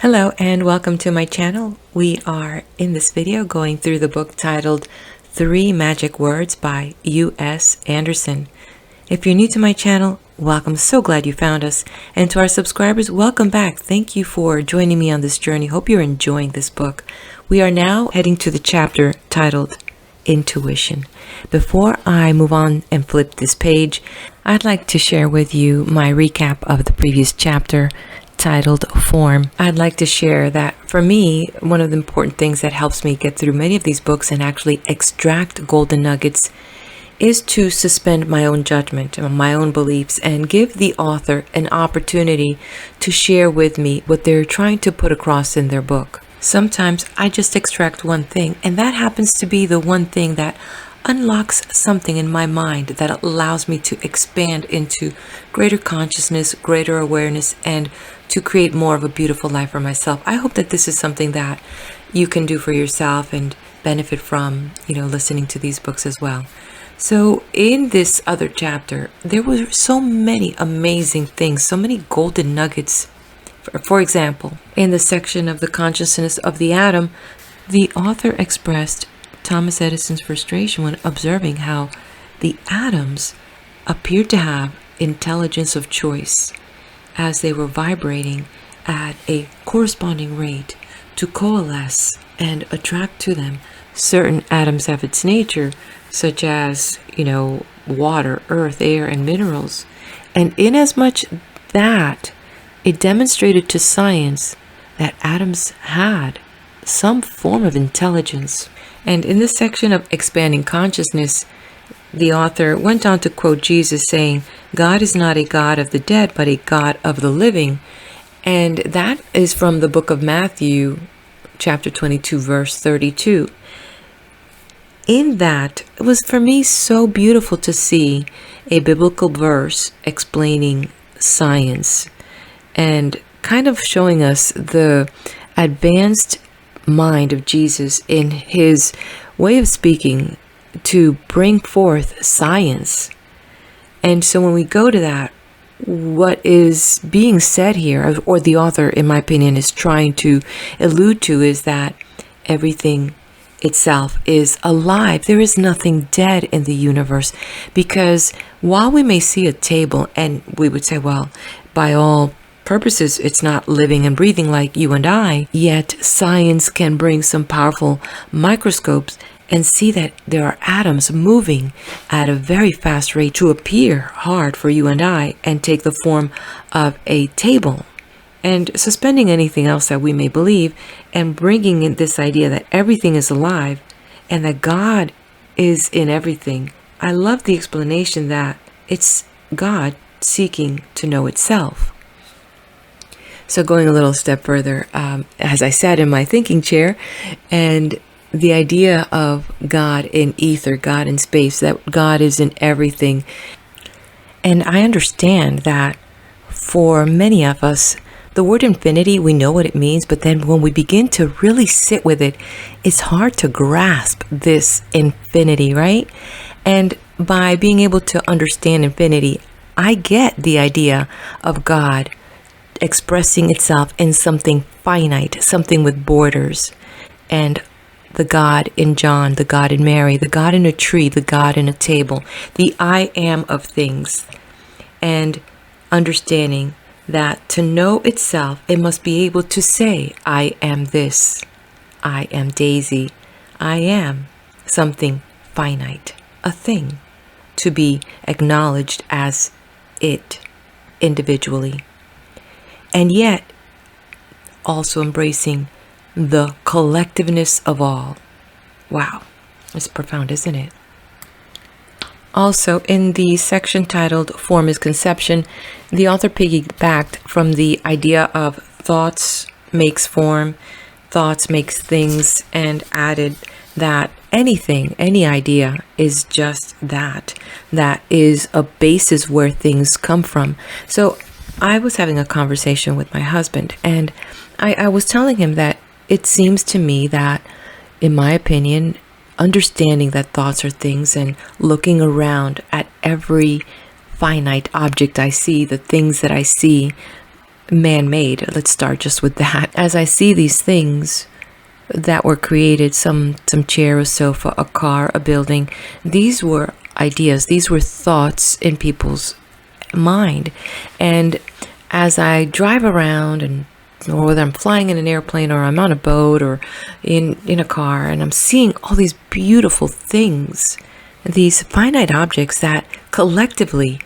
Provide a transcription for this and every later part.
Hello and welcome to my channel. We are in this video going through the book titled 3 Magic Words by U.S. Andersen. If you're new to my channel, welcome. So glad you found us. And to our subscribers, welcome back. Thank you for joining me on this journey. Hope you're enjoying this book. We are now heading to the chapter titled Intuition. Before I move on and flip this page, I'd like to share with you my recap of the previous chapter titled Form. I'd like to share that for me, one of the important things that helps me get through many of these books and actually extract golden nuggets is to suspend my own judgment and my own beliefs and give the author an opportunity to share with me what they're trying to put across in their book. Sometimes I just extract one thing, and that happens to be the one thing that unlocks something in my mind that allows me to expand into greater consciousness, greater awareness, and to create more of a beautiful life for myself. I hope that this is something that you can do for yourself and benefit from, listening to these books as well. So in this other chapter, there were so many amazing things, so many golden nuggets. For example, in the section of the consciousness of the atom, the author expressed Thomas Edison's frustration when observing how the atoms appeared to have intelligence of choice as they were vibrating at a corresponding rate to coalesce and attract to them certain atoms of its nature, such as, water, earth, air, and minerals. And inasmuch that it demonstrated to science that atoms had some form of intelligence. And in this section of Expanding Consciousness, the author went on to quote Jesus saying, "God is not a God of the dead, but a God of the living." And that is from the book of Matthew, chapter 22, verse 32. In that, it was for me so beautiful to see a biblical verse explaining science and kind of showing us the advanced mind of Jesus in his way of speaking to bring forth science. And so when we go to that, what is being said here, or the author, in my opinion, is trying to allude to, is that everything itself is alive. There is nothing dead in the universe, because while we may see a table and we would say, well, by all purposes, it's not living and breathing like you and I, yet science can bring some powerful microscopes and see that there are atoms moving at a very fast rate to appear hard for you and I and take the form of a table. And suspending anything else that we may believe and bringing in this idea that everything is alive and that God is in everything. I love the explanation that it's God seeking to know itself. So going a little step further, as I sat in my thinking chair, and the idea of God in ether, God in space, that God is in everything. And I understand that for many of us, the word infinity, we know what it means, but then when we begin to really sit with it, it's hard to grasp this infinity, right? And by being able to understand infinity, I get the idea of God expressing itself in something finite, something with borders, and the God in John, the God in Mary, the God in a tree, the God in a table, the I am of things, and understanding that to know itself, it must be able to say, I am this, I am Daisy, I am something finite, a thing to be acknowledged as it individually. And yet, also embracing the collectiveness of all. Wow, it's profound, isn't it? Also, in the section titled Form is Conception, the author piggybacked from the idea of thoughts makes form, thoughts makes things, and added that anything, any idea is just that. That is a basis where things come from. So I was having a conversation with my husband, and I was telling him that it seems to me that, in my opinion, understanding that thoughts are things and looking around at every finite object I see, the things that I see, man-made. Let's start just with that. As I see these things that were created, some chair, a sofa, a car, a building, these were ideas, these were thoughts in people's mind. And as I drive around, and or whether I'm flying in an airplane or I'm on a boat or in a car, and I'm seeing all these beautiful things, these finite objects that collectively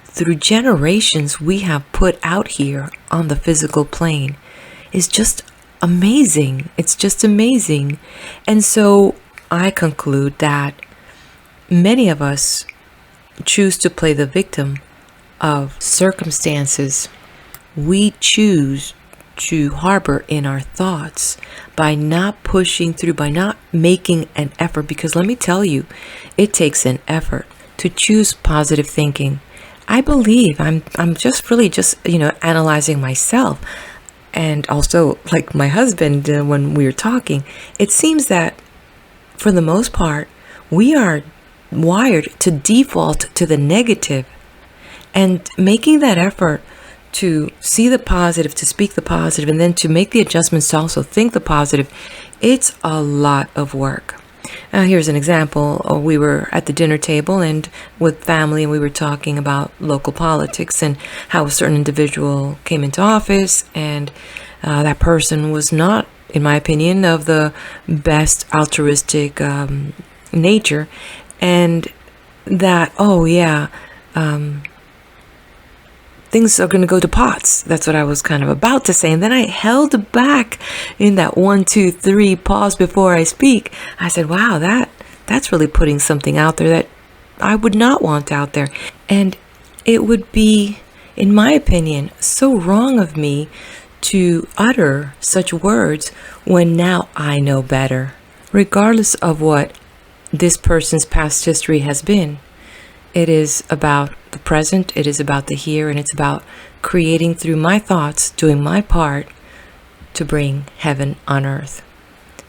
through generations we have put out here on the physical plane, is just amazing. It's just amazing. And so I conclude that many of us choose to play the victim of circumstances. We choose to harbor in our thoughts by not pushing through, by not making an effort, because let me tell you, it takes an effort to choose positive thinking. I believe I'm just really analyzing myself, and also like my husband when we were talking, it seems that for the most part we are wired to default to the negative, and making that effort to see the positive, to speak the positive, and then to make the adjustments to also think the positive, it's a lot of work. Here's an example. We were at the dinner table and with family, and we were talking about local politics and how a certain individual came into office, and that person was not, in my opinion, of the best altruistic nature, and that, things are going to go to pots. That's what I was kind of about to say. And then I held back in that 1, 2, 3 pause before I speak. I said, wow, that's really putting something out there that I would not want out there. And it would be, in my opinion, so wrong of me to utter such words when now I know better, regardless of what this person's past history has been. It is about the present, it is about the here, and it's about creating through my thoughts, doing my part to bring heaven on earth.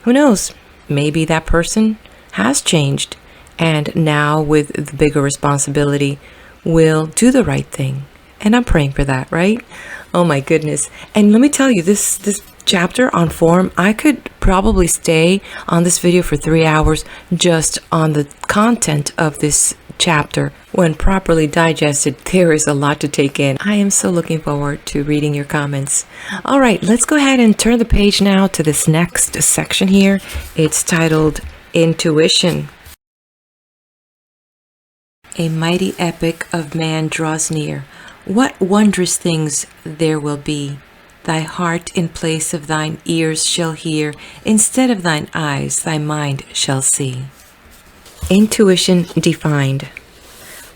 Who knows? Maybe that person has changed, and now with the bigger responsibility will do the right thing. And I'm praying for that, right? Oh my goodness. And let me tell you, this chapter on form, I could probably stay on this video for 3 hours just on the content of this chapter. When properly digested, there is a lot to take in. I am so looking forward to reading your comments. All right, let's go ahead and turn the page now to this next section here. It's titled Intuition. A mighty epic of man draws near. What wondrous things there will be. Thy heart in place of thine ears shall hear, instead of thine eyes thy mind shall see. Intuition defined.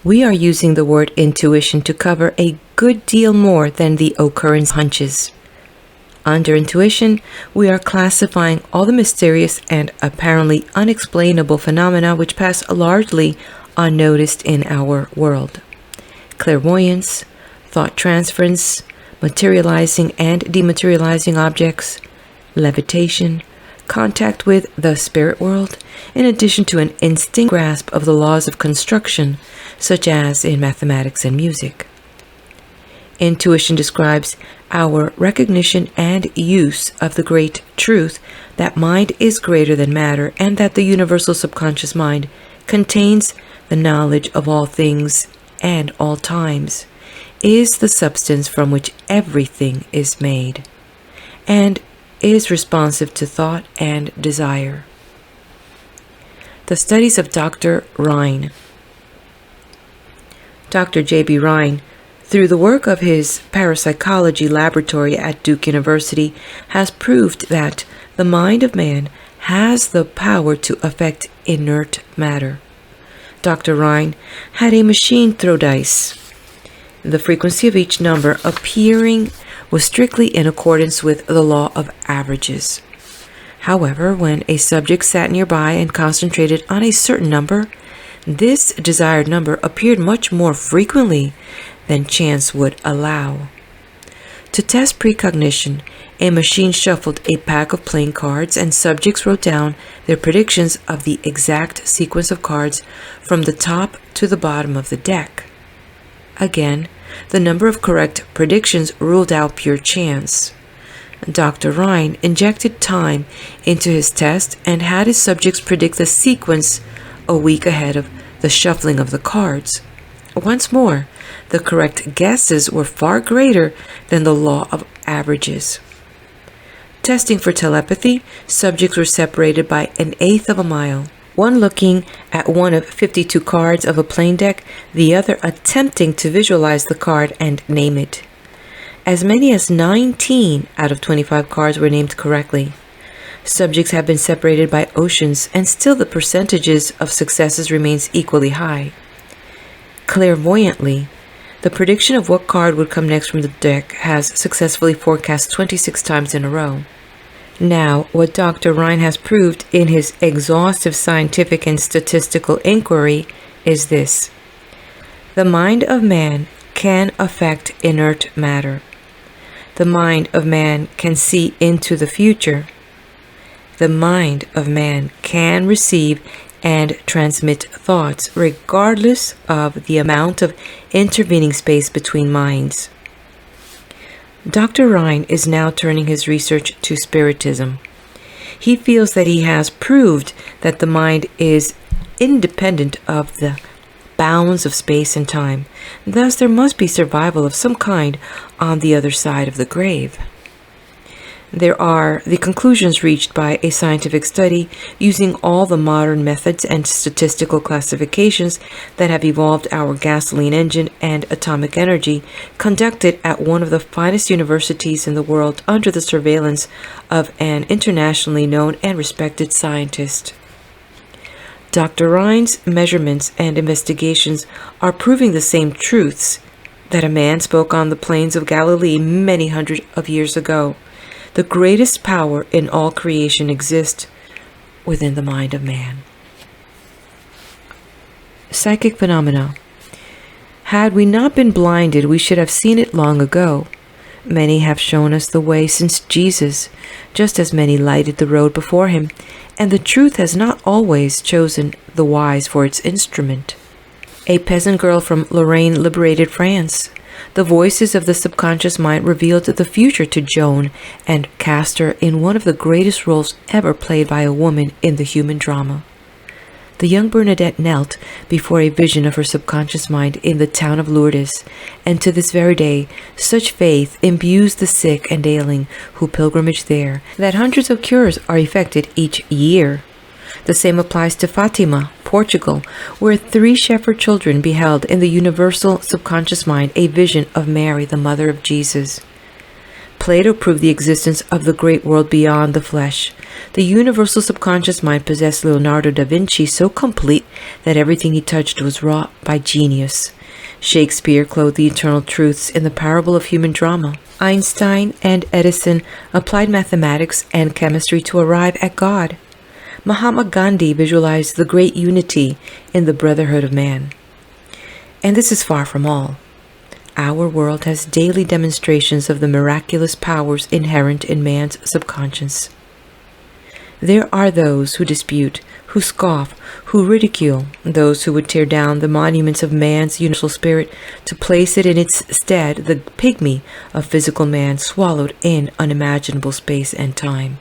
We are using the word intuition to cover a good deal more than the occurrence hunches. Under intuition, we are classifying all the mysterious and apparently unexplainable phenomena which pass largely unnoticed in our world. Clairvoyance, thought transference, materializing and dematerializing objects, levitation, contact with the spirit world, in addition to an instinct grasp of the laws of construction, such as in mathematics and music. Intuition describes our recognition and use of the great truth that mind is greater than matter, and that the universal subconscious mind contains the knowledge of all things and all times, is the substance from which everything is made, and is responsive to thought and desire. The studies of Dr. Rhine. Dr. J.B. Rhine, through the work of his parapsychology laboratory at Duke University, has proved that the mind of man has the power to affect inert matter. Dr. Rhine had a machine throw dice. The frequency of each number appearing was strictly in accordance with the law of averages. However, when a subject sat nearby and concentrated on a certain number, this desired number appeared much more frequently than chance would allow. To test precognition, a machine shuffled a pack of playing cards, and subjects wrote down their predictions of the exact sequence of cards from the top to the bottom of the deck. Again, the number of correct predictions ruled out pure chance. Dr. Rhine injected time into his test and had his subjects predict the sequence a week ahead of the shuffling of the cards. Once more, the correct guesses were far greater than the law of averages. Testing for telepathy, subjects were separated by 1/8 of a mile, one looking at one of 52 cards of a plain deck, the other attempting to visualize the card and name it. As many as 19 out of 25 cards were named correctly. Subjects have been separated by oceans, and still the percentages of successes remains equally high. Clairvoyantly, the prediction of what card would come next from the deck has successfully forecast 26 times in a row. Now, what Dr. Rhine has proved in his exhaustive scientific and statistical inquiry is this: the mind of man can affect inert matter. The mind of man can see into the future. The mind of man can receive and transmit thoughts regardless of the amount of intervening space between minds. Dr. Rhine is now turning his research to Spiritism. He feels that he has proved that the mind is independent of the bounds of space and time. Thus, there must be survival of some kind on the other side of the grave. There are the conclusions reached by a scientific study using all the modern methods and statistical classifications that have evolved our gasoline engine and atomic energy, conducted at one of the finest universities in the world under the surveillance of an internationally known and respected scientist. Dr. Rhine's measurements and investigations are proving the same truths that a man spoke on the plains of Galilee many hundreds of years ago. The greatest power in all creation exists within the mind of man. Psychic phenomena. Had we not been blinded, we should have seen it long ago. Many have shown us the way since Jesus, just as many lighted the road before him, and the truth has not always chosen the wise for its instrument. A peasant girl from Lorraine liberated France. The voices of the subconscious mind revealed the future to Joan and cast her in one of the greatest roles ever played by a woman in the human drama. The young Bernadette knelt before a vision of her subconscious mind in the town of Lourdes, and to this very day, such faith imbues the sick and ailing who pilgrimage there, that hundreds of cures are effected each year. The same applies to Fatima, Portugal, where 3 shepherd children beheld in the universal subconscious mind a vision of Mary, the mother of Jesus. Plato proved the existence of the great world beyond the flesh. The universal subconscious mind possessed Leonardo da Vinci so complete that everything he touched was wrought by genius. Shakespeare clothed the eternal truths in the parable of human drama. Einstein and Edison applied mathematics and chemistry to arrive at God. Mahatma Gandhi visualized the great unity in the brotherhood of man. And this is far from all. Our world has daily demonstrations of the miraculous powers inherent in man's subconscious. There are those who dispute, who scoff, who ridicule, those who would tear down the monuments of man's universal spirit to place it in its stead the pygmy of physical man swallowed in unimaginable space and time.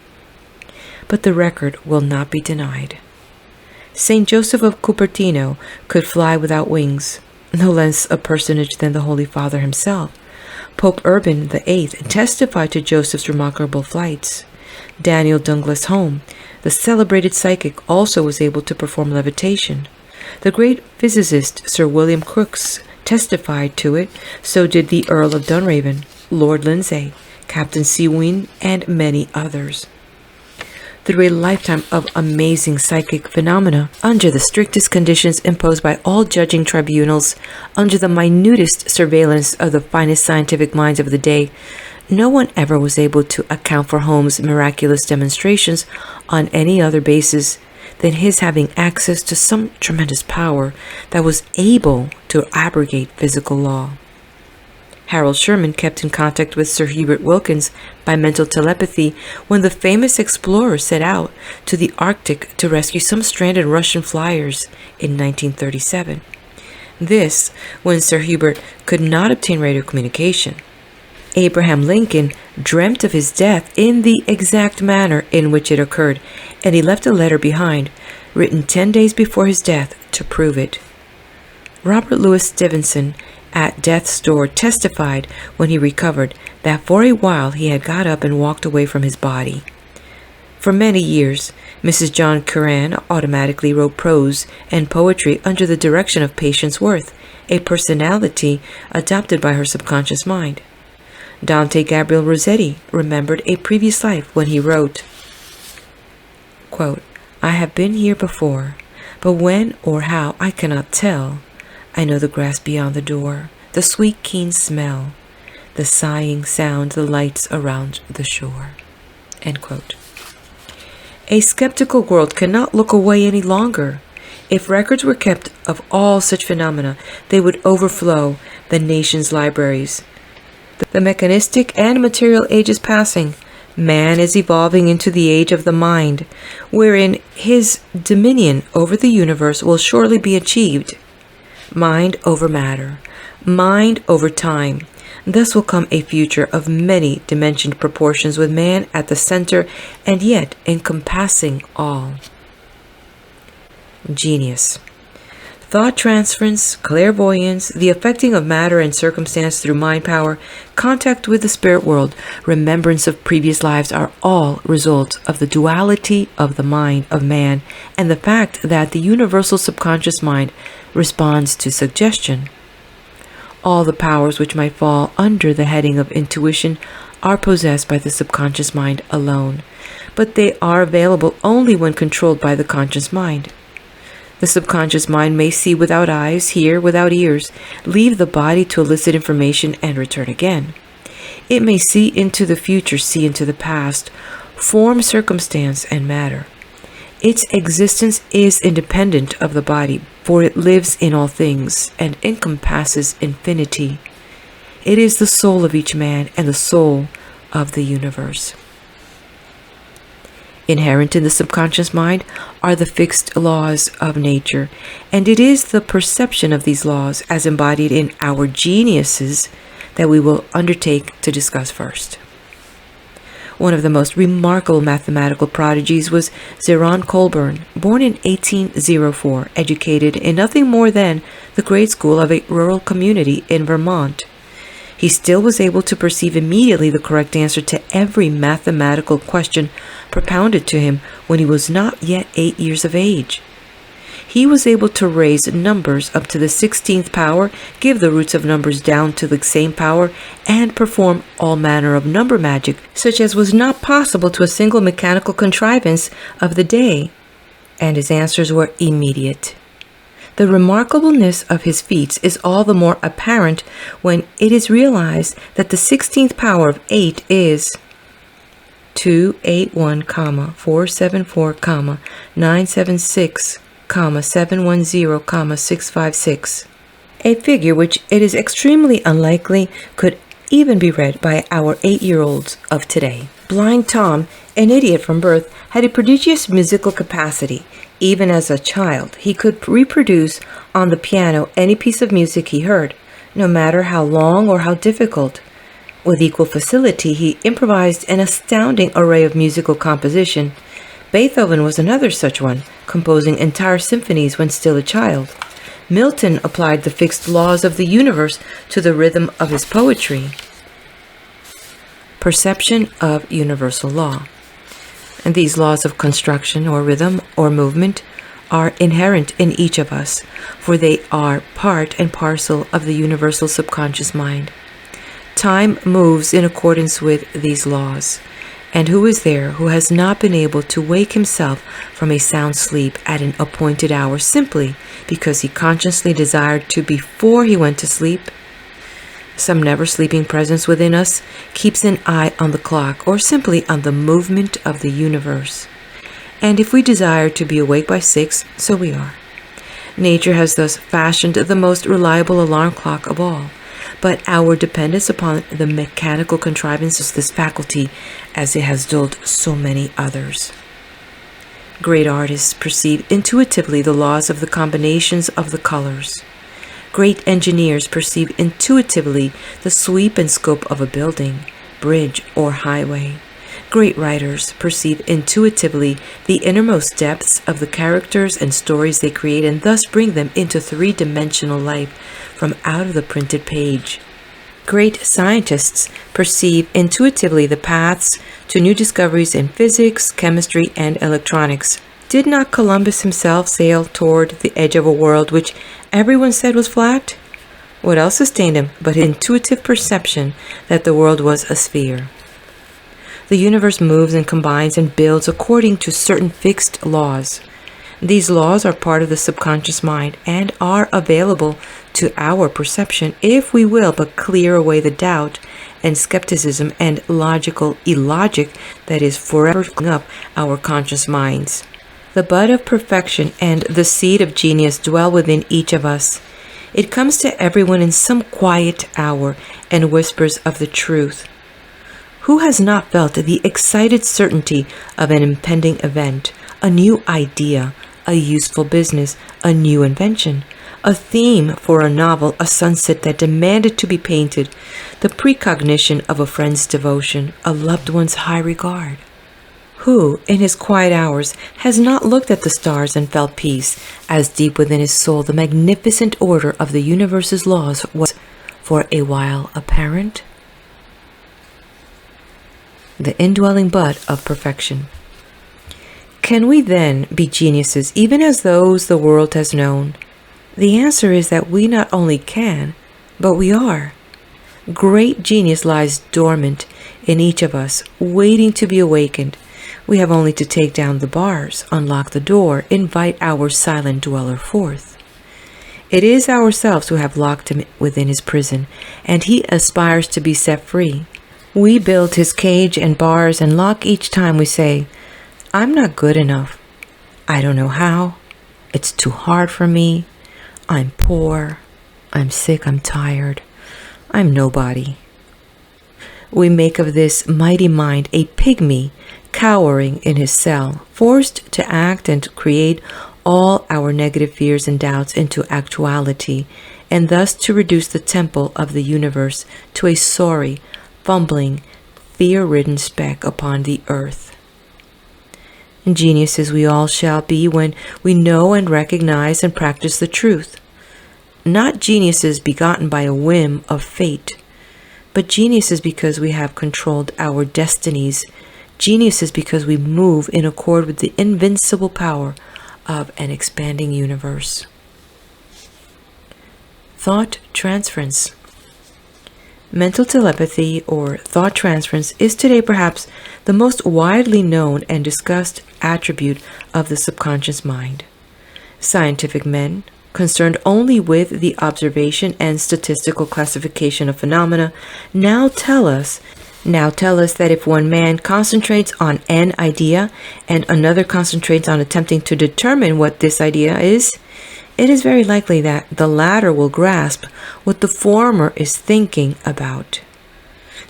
But the record will not be denied. Saint Joseph of Cupertino could fly without wings, no less a personage than the Holy Father himself. Pope Urban VIII testified to Joseph's remarkable flights. Daniel Douglas Home, the celebrated psychic, also was able to perform levitation. The great physicist Sir William Crookes testified to it, so did the Earl of Dunraven, Lord Lindsay, Captain Sewin, and many others. Through a lifetime of amazing psychic phenomena, under the strictest conditions imposed by all judging tribunals, under the minutest surveillance of the finest scientific minds of the day, no one ever was able to account for Holmes' miraculous demonstrations on any other basis than his having access to some tremendous power that was able to abrogate physical law. Harold Sherman kept in contact with Sir Hubert Wilkins by mental telepathy when the famous explorer set out to the Arctic to rescue some stranded Russian flyers in 1937. This when Sir Hubert could not obtain radio communication. Abraham Lincoln dreamt of his death in the exact manner in which it occurred, and he left a letter behind, written 10 days before his death, to prove it. Robert Louis Stevenson at death's door testified when he recovered that for a while he had got up and walked away from his body. For many years, Mrs. John Curran automatically wrote prose and poetry under the direction of Patience Worth, a personality adopted by her subconscious mind. Dante Gabriel Rossetti remembered a previous life when he wrote, quote, "I have been here before, but when or how I cannot tell. I know the grass beyond the door, the sweet keen smell, the sighing sound, the lights around the shore." End quote. A skeptical world cannot look away any longer. If records were kept of all such phenomena, they would overflow the nation's libraries. The mechanistic and material age is passing. Man is evolving into the age of the mind, wherein his dominion over the universe will surely be achieved. Mind over matter, mind over time. Thus will come a future of many dimensioned proportions with man at the center and yet encompassing all. Genius. Thought transference, clairvoyance, the affecting of matter and circumstance through mind power, contact with the spirit world, remembrance of previous lives are all results of the duality of the mind of man and the fact that the universal subconscious mind responds to suggestion. All the powers which might fall under the heading of intuition are possessed by the subconscious mind alone, but they are available only when controlled by the conscious mind. The subconscious mind may see without eyes, hear without ears, leave the body to elicit information and return again. It may see into the future, see into the past, form circumstance and matter. Its existence is independent of the body, for it lives in all things and encompasses infinity. It is the soul of each man and the soul of the universe. Inherent in the subconscious mind are the fixed laws of nature, and it is the perception of these laws as embodied in our geniuses that we will undertake to discuss first. One of the most remarkable mathematical prodigies was Zeron Colburn, born in 1804, educated in nothing more than the grade school of a rural community in Vermont. He still was able to perceive immediately the correct answer to every mathematical question propounded to him when he was not yet 8 years of age. He was able to raise numbers up to the 16th power, give the roots of numbers down to the same power, and perform all manner of number magic, such as was not possible to a single mechanical contrivance of the day, and his answers were immediate. The remarkableness of his feats is all the more apparent when it is realized that the 16th power of 8 is 281, 474, 976, 710, 656. A figure which it is extremely unlikely could even be read by our 8-year-olds of today. Blind Tom, an idiot from birth, had a prodigious musical capacity. Even as a child, he could reproduce on the piano any piece of music he heard, no matter how long or how difficult. With equal facility, he improvised an astounding array of musical composition. Beethoven was another such one, composing entire symphonies when still a child. Milton applied the fixed laws of the universe to the rhythm of his poetry. Perception of universal law. And these laws of construction or rhythm or movement are inherent in each of us, for they are part and parcel of the universal subconscious mind. Time moves in accordance with these laws, and who is there who has not been able to wake himself from a sound sleep at an appointed hour simply because he consciously desired to before he went to sleep? Some never-sleeping presence within us keeps an eye on the clock or simply on the movement of the universe. And if we desire to be awake by 6, so we are. Nature has thus fashioned the most reliable alarm clock of all, but our dependence upon the mechanical contrivance of this faculty as it has dulled so many others. Great artists perceive intuitively the laws of the combinations of the colors. Great engineers perceive intuitively the sweep and scope of a building, bridge, or highway. Great writers perceive intuitively the innermost depths of the characters and stories they create and thus bring them into three-dimensional life from out of the printed page. Great scientists perceive intuitively the paths to new discoveries in physics, chemistry, and electronics. Did not Columbus himself sail toward the edge of a world which everyone said was flat? What else sustained him but his intuitive perception that the world was a sphere? The universe moves and combines and builds according to certain fixed laws. These laws are part of the subconscious mind and are available to our perception if we will but clear away the doubt and skepticism and logical illogic that is forever filling up our conscious minds. The bud of perfection and the seed of genius dwell within each of us. It comes to everyone in some quiet hour and whispers of the truth. Who has not felt the excited certainty of an impending event, a new idea, a useful business, a new invention, a theme for a novel, a sunset that demanded to be painted, the precognition of a friend's devotion, a loved one's high regard? Who, in his quiet hours, has not looked at the stars and felt peace, as deep within his soul the magnificent order of the universe's laws was for a while apparent? The indwelling bud of perfection. Can we then be geniuses even as those the world has known? The answer is that we not only can, but we are. Great genius lies dormant in each of us, waiting to be awakened. We have only to take down the bars, unlock the door, invite our silent dweller forth. It is ourselves who have locked him within his prison, and he aspires to be set free. We build his cage and bars and lock each time we say, I'm not good enough. I don't know how. It's too hard for me. I'm poor. I'm sick. I'm tired. I'm nobody. We make of this mighty mind a pygmy cowering in his cell, forced to act and create all our negative fears and doubts into actuality, and thus to reduce the temple of the universe to a sorry, fumbling, fear-ridden speck upon the earth. Geniuses we all shall be when we know and recognize and practice the truth. Not geniuses begotten by a whim of fate, but geniuses because we have controlled our destinies, geniuses because we move in accord with the invincible power of an expanding universe. Thought transference. Mental telepathy or thought transference is today perhaps the most widely known and discussed attribute of the subconscious mind. Scientific men, concerned only with the observation and statistical classification of phenomena, now tell us that if one man concentrates on an idea and another concentrates on attempting to determine what this idea is, it is very likely that the latter will grasp what the former is thinking about.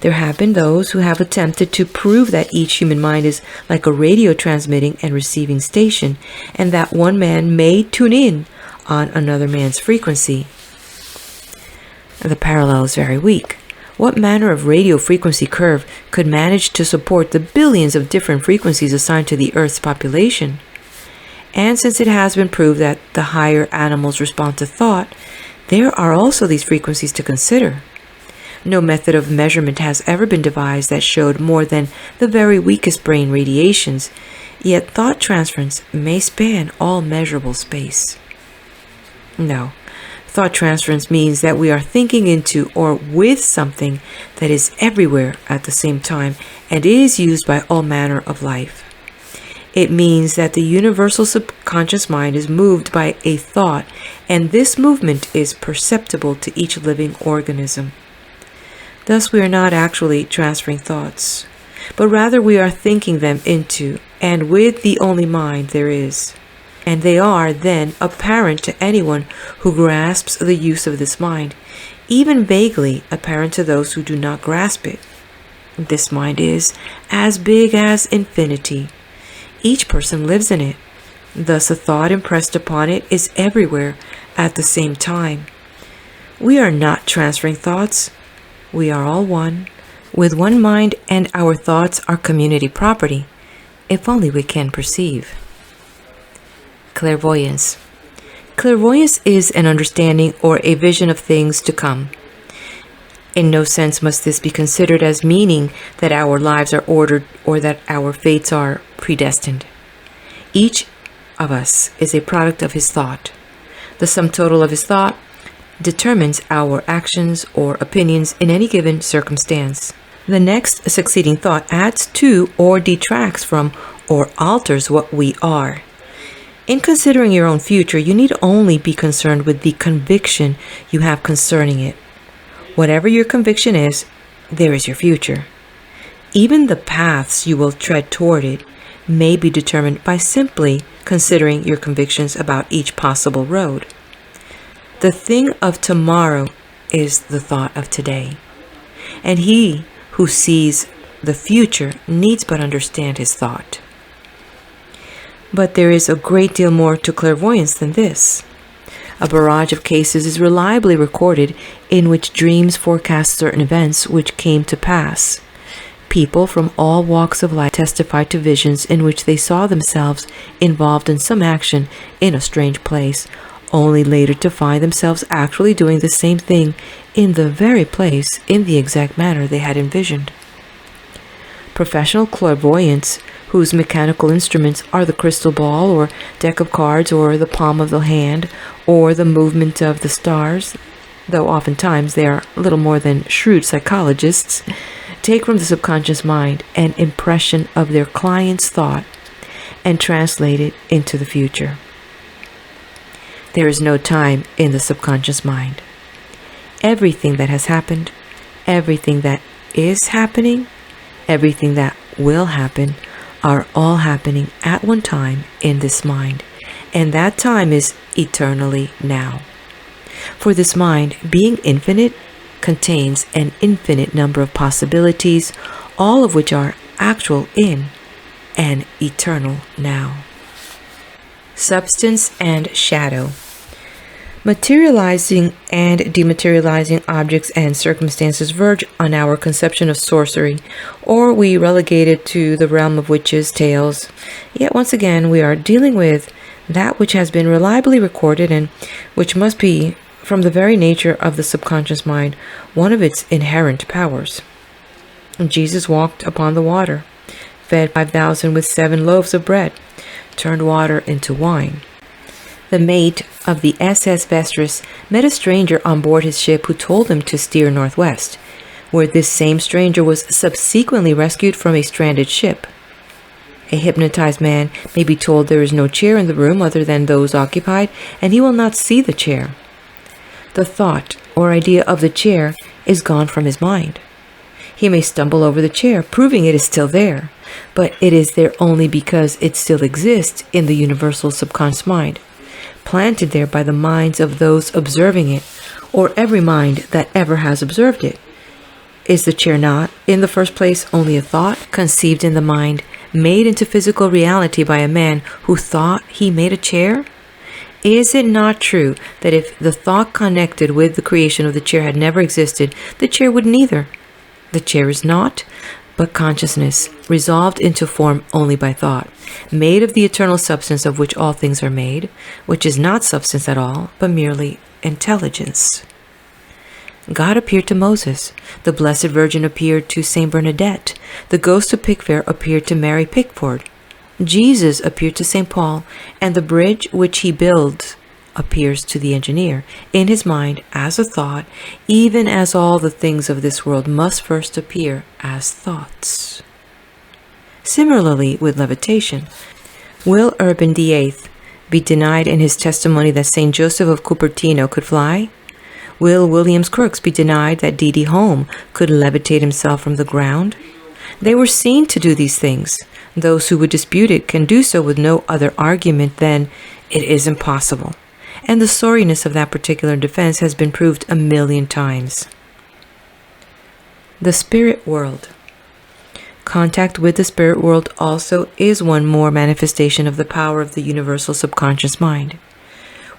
There have been those who have attempted to prove that each human mind is like a radio transmitting and receiving station, and that one man may tune in on another man's frequency. The parallel is very weak. What manner of radio frequency curve could manage to support the billions of different frequencies assigned to the Earth's population? And since it has been proved that the higher animals respond to thought, there are also these frequencies to consider. No method of measurement has ever been devised that showed more than the very weakest brain radiations, yet thought transference may span all measurable space. No, thought transference means that we are thinking into or with something that is everywhere at the same time and is used by all manner of life. It means that the universal subconscious mind is moved by a thought, and this movement is perceptible to each living organism. Thus, we are not actually transferring thoughts, but rather we are thinking them into and with the only mind there is. And they are then apparent to anyone who grasps the use of this mind, even vaguely apparent to those who do not grasp it. This mind is as big as infinity. Each person lives in it. Thus a thought impressed upon it is everywhere at the same time. We are not transferring thoughts. We are all one, with one mind, and our thoughts are community property, if only we can perceive. Clairvoyance. Clairvoyance is an understanding or a vision of things to come. In no sense must this be considered as meaning that our lives are ordered or that our fates are predestined. Each of us is a product of his thought. The sum total of his thought determines our actions or opinions in any given circumstance. The next succeeding thought adds to or detracts from or alters what we are. In considering your own future, you need only be concerned with the conviction you have concerning it. Whatever your conviction is, there is your future. Even the paths you will tread toward it may be determined by simply considering your convictions about each possible road. The thing of tomorrow is the thought of today, and he who sees the future needs but understand his thought. But there is a great deal more to clairvoyance than this. A barrage of cases is reliably recorded in which dreams forecast certain events which came to pass. People from all walks of life testified to visions in which they saw themselves involved in some action in a strange place, only later to find themselves actually doing the same thing in the very place in the exact manner they had envisioned. Professional clairvoyants, whose mechanical instruments are the crystal ball or deck of cards or the palm of the hand or the movement of the stars, though oftentimes they are little more than shrewd psychologists, take from the subconscious mind an impression of their client's thought and translate it into the future. There is no time in the subconscious mind. Everything that has happened, everything that is happening, everything that will happen are all happening at one time in this mind, and that time is eternally now. For this mind, being infinite, contains an infinite number of possibilities, all of which are actual in and eternal now. Substance and shadow. Materializing and dematerializing objects and circumstances verge on our conception of sorcery, or we relegate it to the realm of witches' tales. Yet once again, we are dealing with that which has been reliably recorded and which must be, from the very nature of the subconscious mind, one of its inherent powers. Jesus walked upon the water, fed 5,000 with 7 loaves of bread, turned water into wine. The mate of the SS Vestris met a stranger on board his ship who told him to steer northwest, where this same stranger was subsequently rescued from a stranded ship. A hypnotized man may be told there is no chair in the room other than those occupied, and he will not see the chair. The thought or idea of the chair is gone from his mind. He may stumble over the chair, proving it is still there, but it is there only because it still exists in the universal subconscious mind, planted there by the minds of those observing it, or every mind that ever has observed it. Is the chair not, in the first place, only a thought conceived in the mind, made into physical reality by a man who thought he made a chair? Is it not true that if the thought connected with the creation of the chair had never existed, the chair would neither? The chair is not but consciousness, resolved into form only by thought, made of the eternal substance of which all things are made, which is not substance at all, but merely intelligence. God appeared to Moses, the Blessed Virgin appeared to Saint Bernadette, the ghost of Pickfair appeared to Mary Pickford, Jesus appeared to St. Paul, and the bridge which he builds appears to the engineer, in his mind as a thought, even as all the things of this world must first appear as thoughts. Similarly with levitation, will Urban VIII be denied in his testimony that St. Joseph of Cupertino could fly? Will Williams Crookes be denied that D.D. Home could levitate himself from the ground? They were seen to do these things. Those who would dispute it can do so with no other argument than it is impossible. And the sorriness of that particular defense has been proved 1,000,000 times. The spirit world. Contact with the spirit world also is one more manifestation of the power of the universal subconscious mind.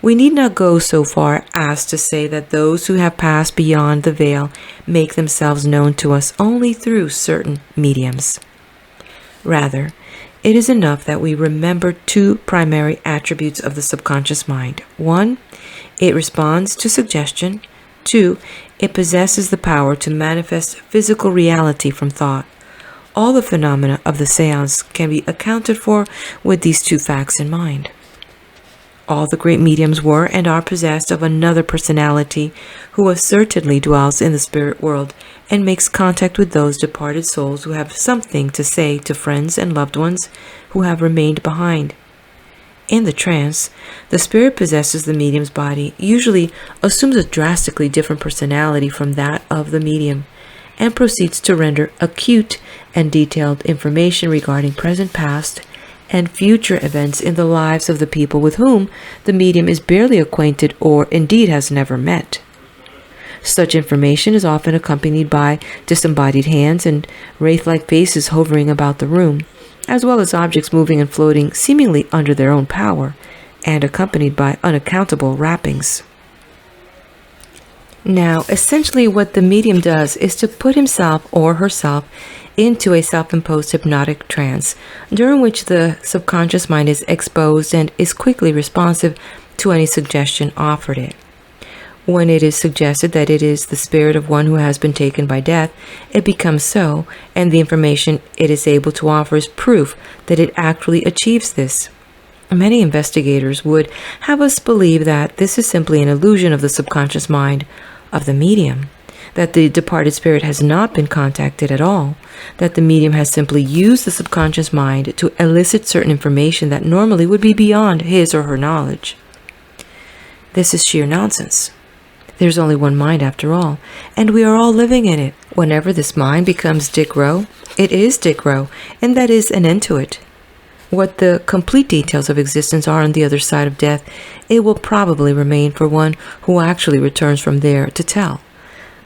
We need not go so far as to say that those who have passed beyond the veil make themselves known to us only through certain mediums. Rather, it is enough that we remember two primary attributes of the subconscious mind. One, it responds to suggestion. Two, it possesses the power to manifest physical reality from thought. All the phenomena of the seance can be accounted for with these two facts in mind. All the great mediums were and are possessed of another personality who assertedly dwells in the spirit world and makes contact with those departed souls who have something to say to friends and loved ones who have remained behind. In the trance, the spirit possesses the medium's body, usually assumes a drastically different personality from that of the medium, and proceeds to render acute and detailed information regarding present, past, and future events in the lives of the people with whom the medium is barely acquainted or indeed has never met. Such information is often accompanied by disembodied hands and wraith-like faces hovering about the room, as well as objects moving and floating seemingly under their own power, and accompanied by unaccountable rappings. Now, essentially what the medium does is to put himself or herself into a self-imposed hypnotic trance, during which the subconscious mind is exposed and is quickly responsive to any suggestion offered it. When it is suggested that it is the spirit of one who has been taken by death, it becomes so, and the information it is able to offer is proof that it actually achieves this. Many investigators would have us believe that this is simply an illusion of the subconscious mind of the medium, that the departed spirit has not been contacted at all, that the medium has simply used the subconscious mind to elicit certain information that normally would be beyond his or her knowledge. This is sheer nonsense. There's only one mind after all, and we are all living in it. Whenever this mind becomes Dick Rowe, it is Dick Rowe, and that is an end to it. What the complete details of existence are on the other side of death, it will probably remain for one who actually returns from there to tell.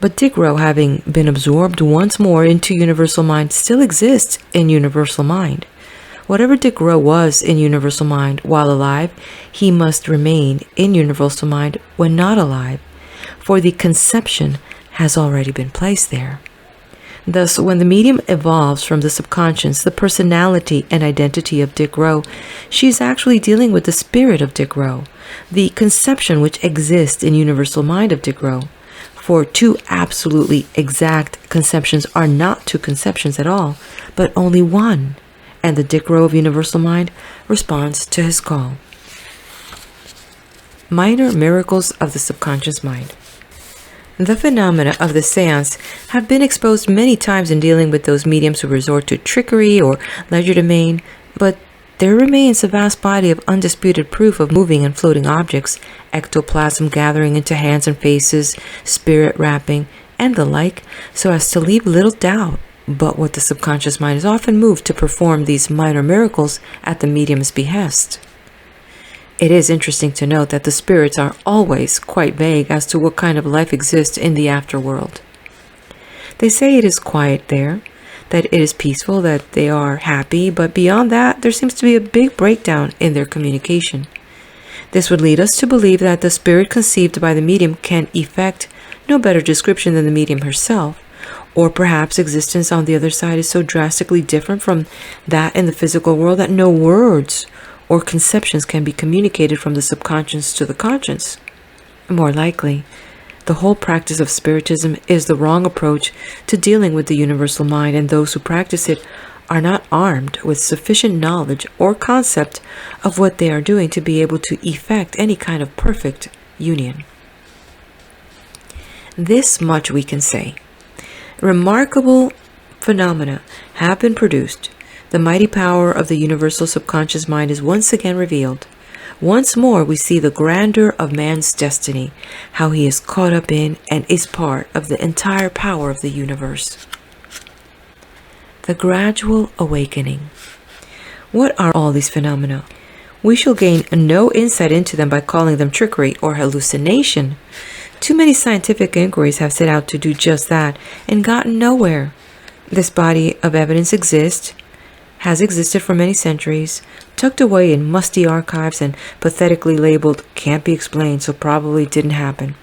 But Dick Rowe, having been absorbed once more into universal mind, still exists in universal mind. Whatever Dick Rowe was in universal mind while alive, he must remain in universal mind when not alive, for the conception has already been placed there. Thus, when the medium evolves from the subconscious, the personality and identity of Dick Rowe, she is actually dealing with the spirit of Dick Rowe, the conception which exists in universal mind of Dick Rowe. For two absolutely exact conceptions are not two conceptions at all, but only one, and the Dick Rowe of universal mind responds to his call. Minor miracles of the subconscious mind. The phenomena of the seance have been exposed many times in dealing with those mediums who resort to trickery or legerdemain, but there remains a vast body of undisputed proof of moving and floating objects, ectoplasm gathering into hands and faces, spirit rapping, and the like, so as to leave little doubt but what the subconscious mind is often moved to perform these minor miracles at the medium's behest. It is interesting to note that the spirits are always quite vague as to what kind of life exists in the afterworld. They say it is quiet there, that it is peaceful, that they are happy, but beyond that, there seems to be a big breakdown in their communication. This would lead us to believe that the spirit conceived by the medium can effect no better description than the medium herself, or perhaps existence on the other side is so drastically different from that in the physical world that no words or conceptions can be communicated from the subconscious to the conscious. More likely, the whole practice of spiritism is the wrong approach to dealing with the universal mind, and those who practice it are not armed with sufficient knowledge or concept of what they are doing to be able to effect any kind of perfect union. This much we can say. Remarkable phenomena have been produced. The mighty power of the universal subconscious mind is once again revealed. Once more we see the grandeur of man's destiny, how he is caught up in and is part of the entire power of the universe. The gradual awakening. What are all these phenomena? We shall gain no insight into them by calling them trickery or hallucination. Too many scientific inquiries have set out to do just that and gotten nowhere. This body of evidence exists, has existed for many centuries, tucked away in musty archives and pathetically labeled "can't be explained, so probably didn't happen."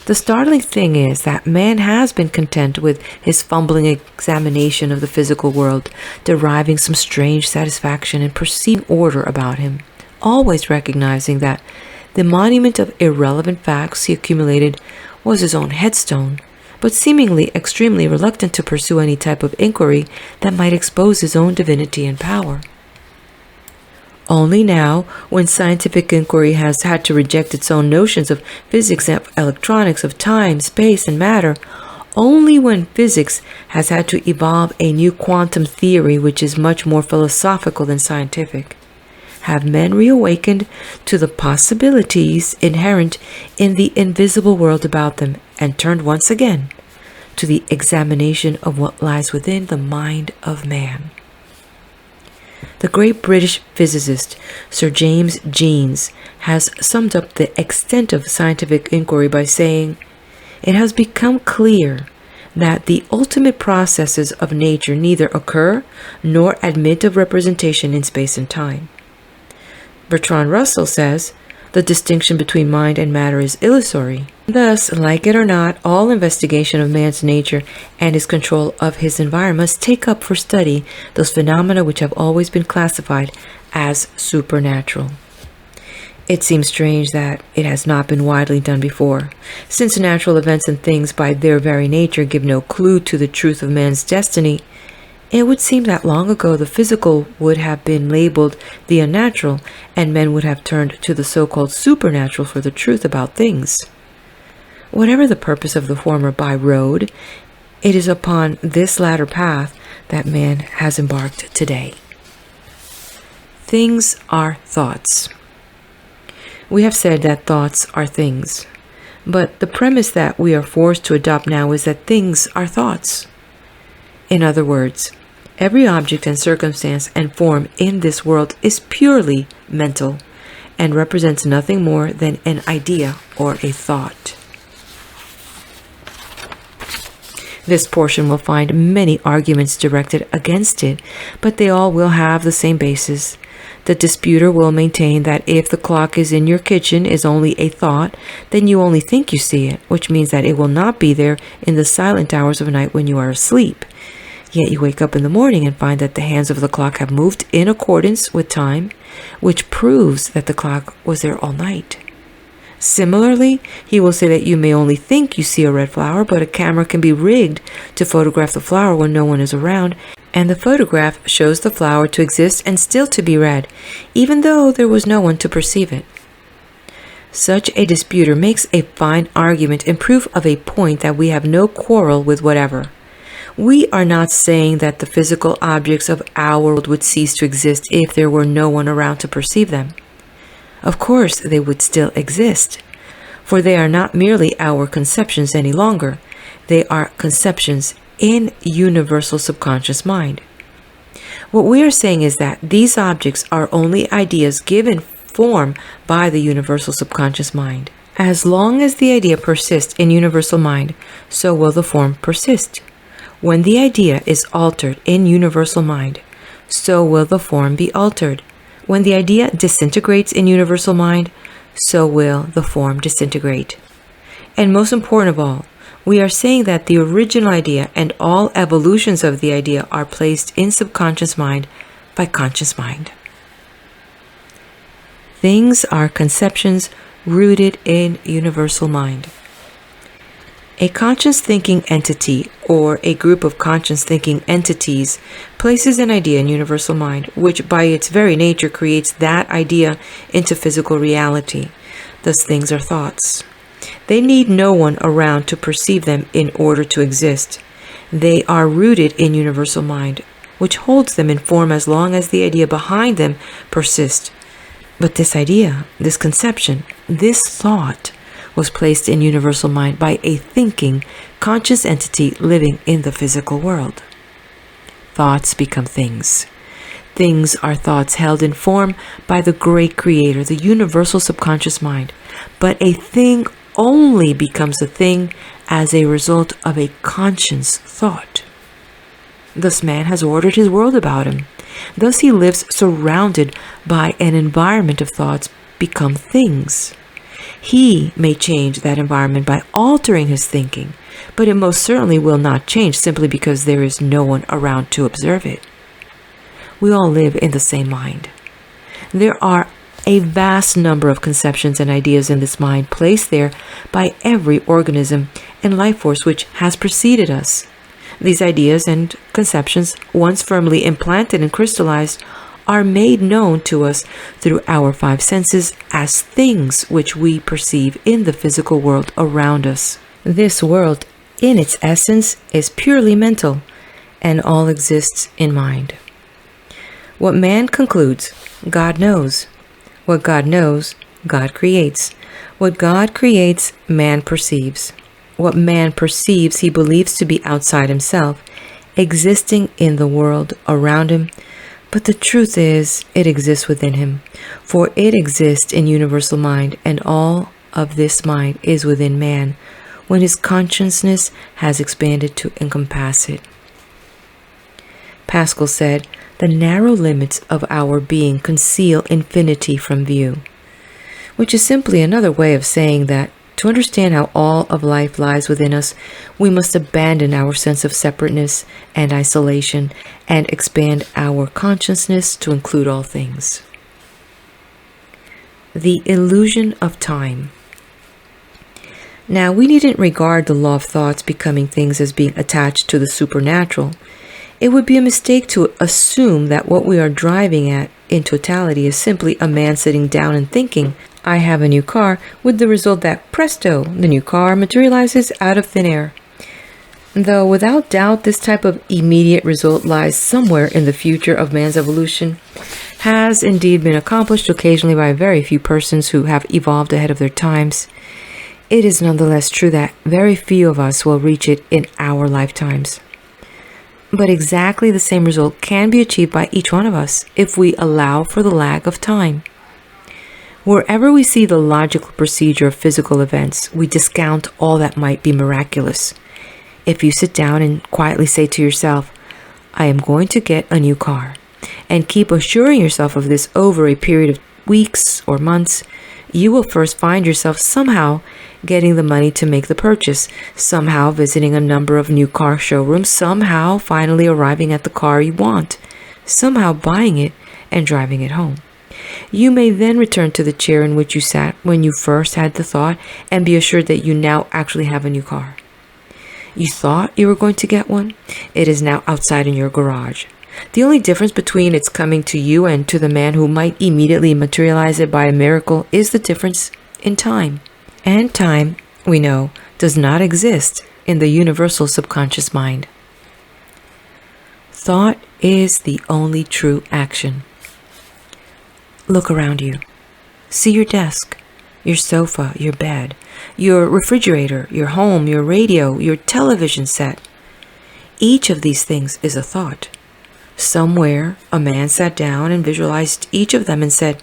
The startling thing is that man has been content with his fumbling examination of the physical world, deriving some strange satisfaction in perceiving order about him, always recognizing that the monument of irrelevant facts he accumulated was his own headstone, but seemingly extremely reluctant to pursue any type of inquiry that might expose his own divinity and power. Only now, when scientific inquiry has had to reject its own notions of physics and electronics, of time, space, and matter, only when physics has had to evolve a new quantum theory which is much more philosophical than scientific, have men reawakened to the possibilities inherent in the invisible world about them and turned once again to the examination of what lies within the mind of man. The great British physicist Sir James Jeans has summed up the extent of scientific inquiry by saying, "It has become clear that the ultimate processes of nature neither occur nor admit of representation in space and time." Bertrand Russell says, "The distinction between mind and matter is illusory." Thus, like it or not, all investigation of man's nature and his control of his environment must take up for study those phenomena which have always been classified as supernatural. It seems strange that it has not been widely done before, since natural events and things by their very nature give no clue to the truth of man's destiny. It would seem that long ago the physical would have been labeled the unnatural, and men would have turned to the so-called supernatural for the truth about things. Whatever the purpose of the former by-road, it is upon this latter path that man has embarked today. Things are thoughts. We have said that thoughts are things, but the premise that we are forced to adopt now is that things are thoughts. In other words, every object and circumstance and form in this world is purely mental and represents nothing more than an idea or a thought. This portion will find many arguments directed against it, but they all will have the same basis. The disputer will maintain that if the clock is in your kitchen is only a thought, then you only think you see it, which means that it will not be there in the silent hours of night when you are asleep. Yet you wake up in the morning and find that the hands of the clock have moved in accordance with time, which proves that the clock was there all night. Similarly, he will say that you may only think you see a red flower, but a camera can be rigged to photograph the flower when no one is around, and the photograph shows the flower to exist and still to be red, even though there was no one to perceive it. Such a disputer makes a fine argument in proof of a point that we have no quarrel with whatever. We are not saying that the physical objects of our world would cease to exist if there were no one around to perceive them. Of course, they would still exist, for they are not merely our conceptions any longer. They are conceptions in universal subconscious mind. What we are saying is that these objects are only ideas given form by the universal subconscious mind. As long as the idea persists in universal mind, so will the form persist. When the idea is altered in universal mind, so will the form be altered. When the idea disintegrates in universal mind, so will the form disintegrate. And most important of all, we are saying that the original idea and all evolutions of the idea are placed in subconscious mind by conscious mind. Things are conceptions rooted in universal mind. A conscious thinking entity or a group of conscious thinking entities places an idea in universal mind, which by its very nature creates that idea into physical reality. Thus things are thoughts. They need no one around to perceive them in order to exist. They are rooted in universal mind, which holds them in form as long as the idea behind them persists. But this idea, this conception, this thought was placed in universal mind by a thinking, conscious entity living in the physical world. Thoughts become things. Things are thoughts held in form by the great creator, the universal subconscious mind. But a thing only becomes a thing as a result of a conscious thought. Thus man has ordered his world about him, Thus he lives surrounded by an environment of thoughts become things. He may change that environment by altering his thinking, but it most certainly will not change simply because there is no one around to observe it. We all live in the same mind. There are a vast number of conceptions and ideas in this mind placed there by every organism and life force which has preceded us. These ideas and conceptions, once firmly implanted and crystallized, are made known to us through our five senses as things which we perceive in the physical world around us. This world, in its essence, is purely mental, and all exists in mind. What man concludes, God knows. What God knows, God creates. What God creates, man perceives. What man perceives, he believes to be outside himself, existing in the world around him. But the truth is, it exists within him, for it exists in universal mind, and all of this mind is within man, when his consciousness has expanded to encompass it. Pascal said, "The narrow limits of our being conceal infinity from view," which is simply another way of saying that to understand how all of life lies within us, we must abandon our sense of separateness and isolation and expand our consciousness to include all things. The illusion of time. Now, we needn't regard the law of thoughts becoming things as being attached to the supernatural. It would be a mistake to assume that what we are driving at in totality is simply a man sitting down and thinking, "I have a new car," with the result that, presto, the new car materializes out of thin air. Though without doubt this type of immediate result lies somewhere in the future of man's evolution, has indeed been accomplished occasionally by very few persons who have evolved ahead of their times, it is nonetheless true that very few of us will reach it in our lifetimes. But exactly the same result can be achieved by each one of us if we allow for the lag of time. Wherever we see the logical procedure of physical events, we discount all that might be miraculous. If you sit down and quietly say to yourself, "I am going to get a new car," and keep assuring yourself of this over a period of weeks or months, you will first find yourself somehow getting the money to make the purchase, somehow visiting a number of new car showrooms, somehow finally arriving at the car you want, somehow buying it and driving it home. You may then return to the chair in which you sat when you first had the thought and be assured that you now actually have a new car. You thought you were going to get one. It is now outside in your garage. The only difference between its coming to you and to the man who might immediately materialize it by a miracle is the difference in time. And time, we know, does not exist in the universal subconscious mind. Thought is the only true action. Look around you. See your desk, your sofa, your bed, your refrigerator, your home, your radio, your television set. Each of these things is a thought. Somewhere, a man sat down and visualized each of them and said,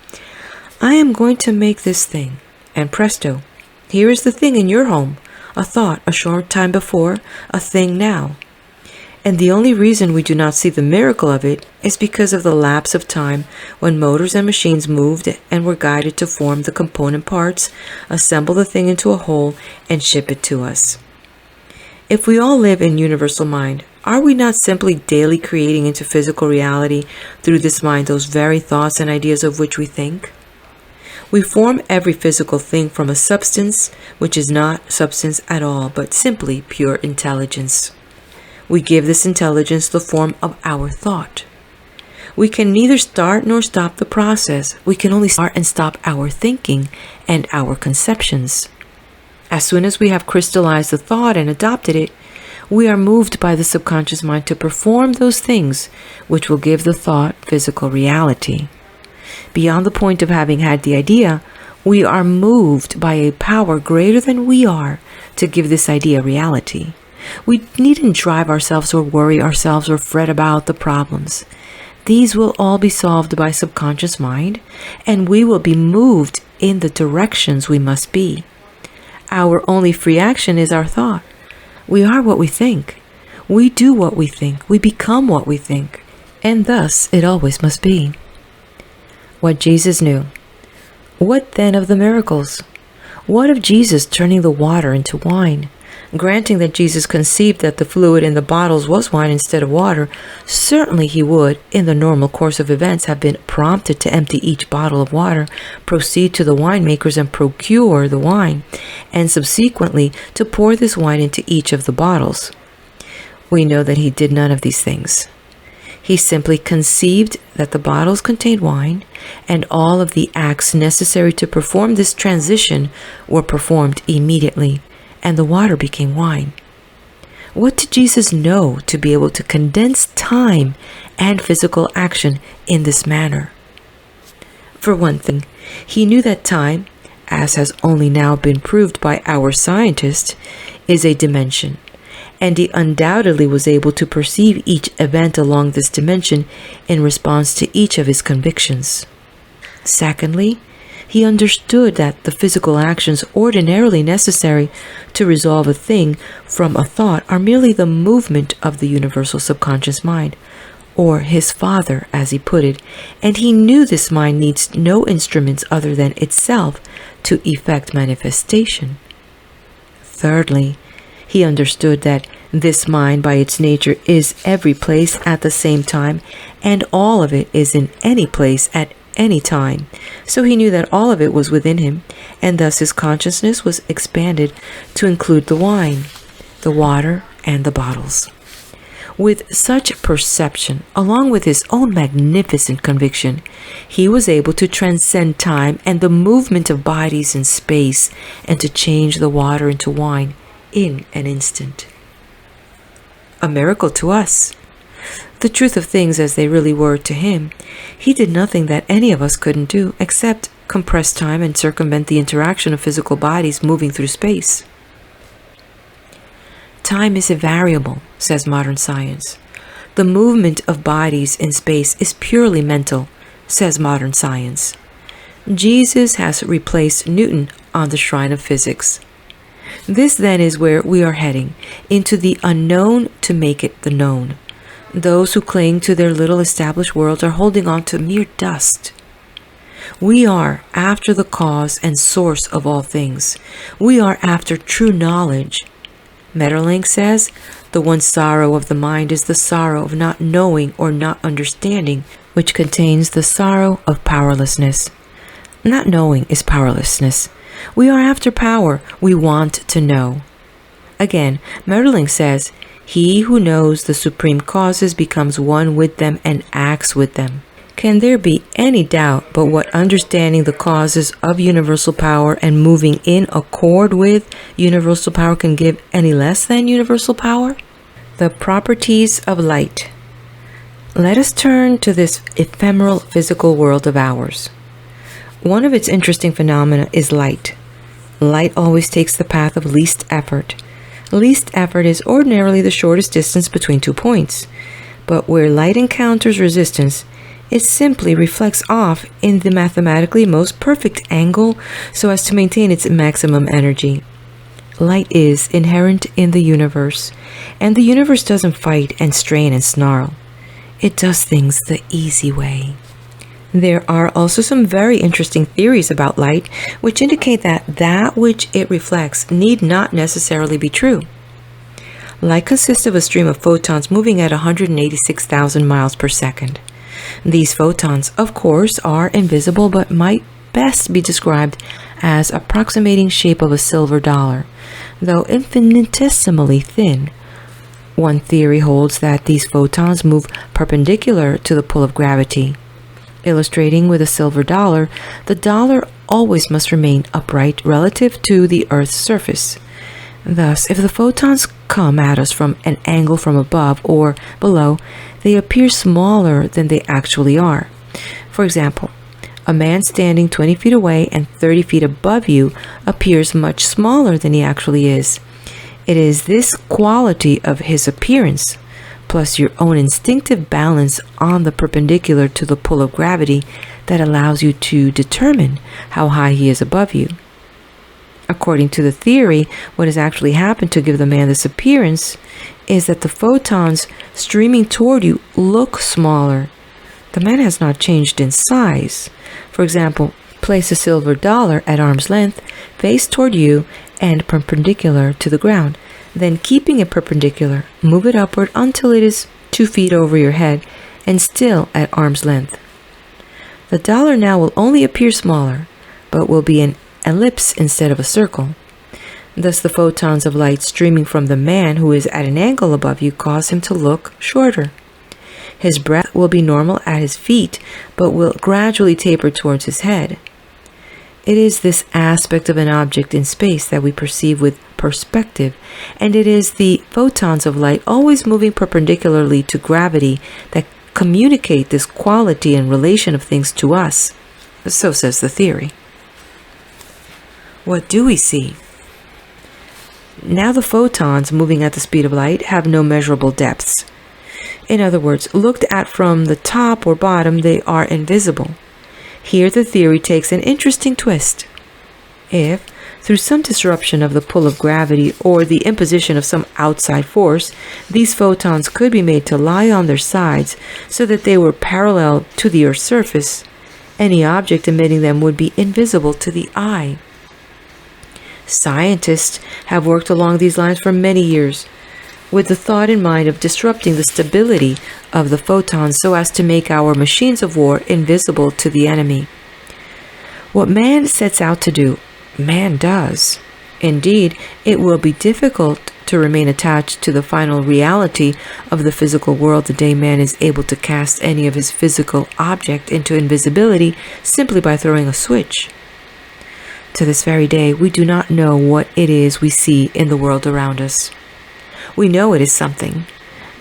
"I am going to make this thing." And presto, here is the thing in your home, a thought a short time before, a thing now. And the only reason we do not see the miracle of it is because of the lapse of time when motors and machines moved and were guided to form the component parts, assemble the thing into a whole, and ship it to us. If we all live in universal mind, are we not simply daily creating into physical reality through this mind those very thoughts and ideas of which we think? We form every physical thing from a substance which is not substance at all, but simply pure intelligence. We give this intelligence the form of our thought. We can neither start nor stop the process. We can only start and stop our thinking and our conceptions. As soon as we have crystallized the thought and adopted it, we are moved by the subconscious mind to perform those things which will give the thought physical reality. Beyond the point of having had the idea, we are moved by a power greater than we are to give this idea reality. We needn't drive ourselves or worry ourselves or fret about the problems. These will all be solved by subconscious mind, and we will be moved in the directions we must be. Our only free action is our thought. We are what we think. We do what we think. We become what we think. and thus it always must be. What Jesus knew. What then of the miracles? What of Jesus turning the water into wine? Granting that Jesus conceived that the fluid in the bottles was wine instead of water, certainly he would, in the normal course of events, have been prompted to empty each bottle of water, proceed to the winemakers and procure the wine, and subsequently to pour this wine into each of the bottles. We know that he did none of these things. He simply conceived that the bottles contained wine, and all of the acts necessary to perform this transition were performed immediately, and the water became wine. What did Jesus know to be able to condense time and physical action in this manner? For one thing, he knew that time, as has only now been proved by our scientists, is a dimension, and he undoubtedly was able to perceive each event along this dimension in response to each of his convictions. Secondly, he understood that the physical actions ordinarily necessary to resolve a thing from a thought are merely the movement of the universal subconscious mind, or his Father, as he put it, and he knew this mind needs no instruments other than itself to effect manifestation. Thirdly, he understood that this mind by its nature is every place at the same time, and all of it is in any place at any time. So he knew that all of it was within him, and thus his consciousness was expanded to include the wine, the water, and the bottles. With such perception, along with his own magnificent conviction, he was able to transcend time and the movement of bodies in space, and to change the water into wine in an instant. A miracle to us. The truth of things as they really were to him, he did nothing that any of us couldn't do except compress time and circumvent the interaction of physical bodies moving through space. Time is invariable, says modern science. The movement of bodies in space is purely mental, says modern science. Jesus has replaced Newton on the shrine of physics. This then is where we are heading, into the unknown to make it the known. Those who cling to their little established worlds are holding on to mere dust. We are after the cause and source of all things. We are after true knowledge. Maeterlinck says, the one sorrow of the mind is the sorrow of not knowing or not understanding, which contains the sorrow of powerlessness. Not knowing is powerlessness. We are after power. We want to know. Again, Maeterlinck says, he who knows the supreme causes becomes one with them and acts with them. Can there be any doubt but what understanding the causes of universal power and moving in accord with universal power can give any less than universal power? The properties of light. Let us turn to this ephemeral physical world of ours. One of its interesting phenomena is light. Light always takes the path of least effort. Least effort is ordinarily the shortest distance between 2 points, but where light encounters resistance, it simply reflects off in the mathematically most perfect angle so as to maintain its maximum energy. Light is inherent in the universe, and the universe doesn't fight and strain and snarl. It does things the easy way. There are also some very interesting theories about light which indicate that which it reflects need not necessarily be true. Light consists of a stream of photons moving at 186,000 miles per second. These photons, of course, are invisible but might best be described as approximating shape of a silver dollar, though infinitesimally thin. One theory holds that these photons move perpendicular to the pull of gravity. Illustrating with a silver dollar, the dollar always must remain upright relative to the Earth's surface. Thus, if the photons come at us from an angle from above or below, they appear smaller than they actually are. For example, a man standing 20 feet away and 30 feet above you appears much smaller than he actually is. It is this quality of his appearance, plus your own instinctive balance on the perpendicular to the pull of gravity, that allows you to determine how high he is above you. According to the theory, what has actually happened to give the man this appearance is that the photons streaming toward you look smaller. The man has not changed in size. For example, place a silver dollar at arm's length, face toward you and perpendicular to the ground. Then, keeping it perpendicular, move it upward until it is 2 feet over your head and still at arm's length. The dollar now will only appear smaller, but will be an ellipse instead of a circle. Thus, the photons of light streaming from the man who is at an angle above you cause him to look shorter. His breath will be normal at his feet, but will gradually taper towards his head. It is this aspect of an object in space that we perceive with perspective, and it is the photons of light always moving perpendicularly to gravity that communicate this quality and relation of things to us. So says the theory. What do we see? Now the photons moving at the speed of light have no measurable depths. In other words, looked at from the top or bottom, they are invisible. Here the theory takes an interesting twist. If, through some disruption of the pull of gravity or the imposition of some outside force, these photons could be made to lie on their sides so that they were parallel to the Earth's surface, any object emitting them would be invisible to the eye. Scientists have worked along these lines for many years, with the thought in mind of disrupting the stability of the photons so as to make our machines of war invisible to the enemy. What man sets out to do, man does. Indeed, it will be difficult to remain attached to the final reality of the physical world the day man is able to cast any of his physical object into invisibility simply by throwing a switch. To this very day, we do not know what it is we see in the world around us. We know it is something,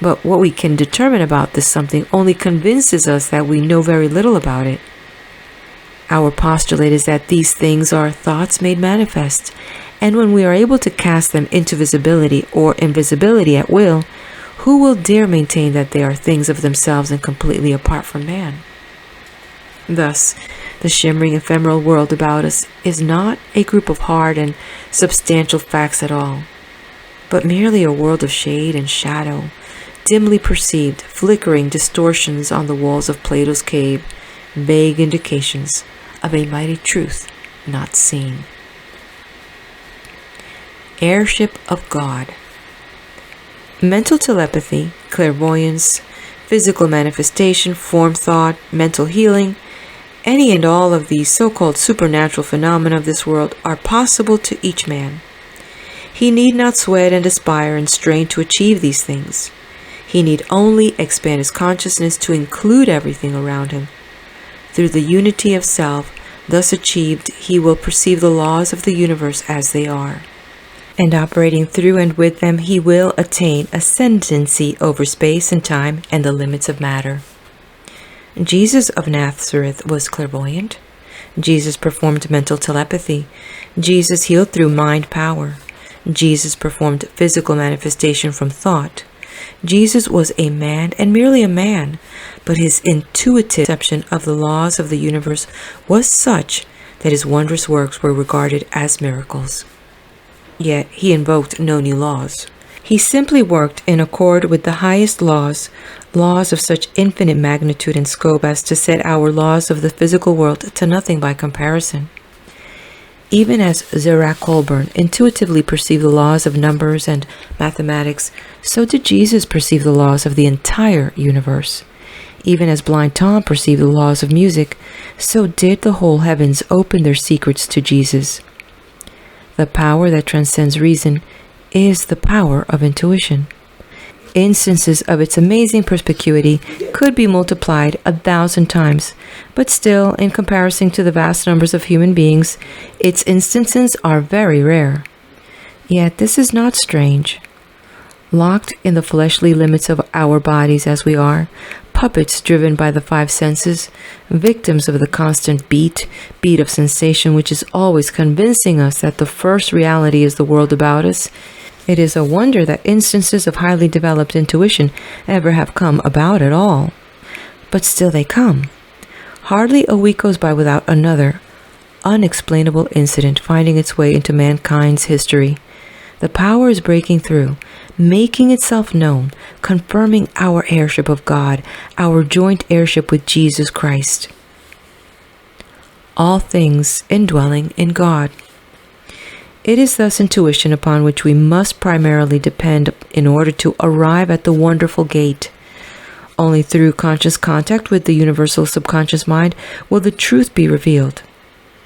but what we can determine about this something only convinces us that we know very little about it. Our postulate is that these things are thoughts made manifest, and when we are able to cast them into visibility or invisibility at will, who will dare maintain that they are things of themselves and completely apart from man? Thus, the shimmering ephemeral world about us is not a group of hard and substantial facts at all, but merely a world of shade and shadow, dimly perceived, flickering distortions on the walls of Plato's cave, vague indications of a mighty truth not seen. Airship of God. Mental telepathy, clairvoyance, physical manifestation, form thought, mental healing, any and all of these so-called supernatural phenomena of this world are possible to each man. He need not sweat and aspire and strain to achieve these things. He need only expand his consciousness to include everything around him. Through the unity of self, thus achieved, he will perceive the laws of the universe as they are. And operating through and with them, he will attain ascendancy over space and time and the limits of matter. Jesus of Nazareth was clairvoyant. Jesus performed mental telepathy. Jesus healed through mind power. Jesus performed physical manifestation from thought. Jesus was a man and merely a man, but his intuitive perception of the laws of the universe was such that his wondrous works were regarded as miracles. Yet he invoked no new laws. He simply worked in accord with the highest laws, laws of such infinite magnitude and scope as to set our laws of the physical world to nothing by comparison. Even as Zerach Colburn intuitively perceived the laws of numbers and mathematics, so did Jesus perceive the laws of the entire universe. Even as blind Tom perceived the laws of music, so did the whole heavens open their secrets to Jesus. The power that transcends reason is the power of intuition. Instances of its amazing perspicuity could be multiplied 1,000 times, but still, in comparison to the vast numbers of human beings, its instances are very rare. Yet this is not strange. Locked in the fleshly limits of our bodies as we are, puppets driven by the five senses, victims of the constant beat of sensation which is always convincing us that the first reality is the world about us, it is a wonder that instances of highly developed intuition ever have come about at all. But still they come. Hardly a week goes by without another unexplainable incident finding its way into mankind's history. The power is breaking through, making itself known, confirming our heirship of God, our joint heirship with Jesus Christ. All things indwelling in God. It is thus intuition upon which we must primarily depend in order to arrive at the wonderful gate. Only through conscious contact with the universal subconscious mind will the truth be revealed.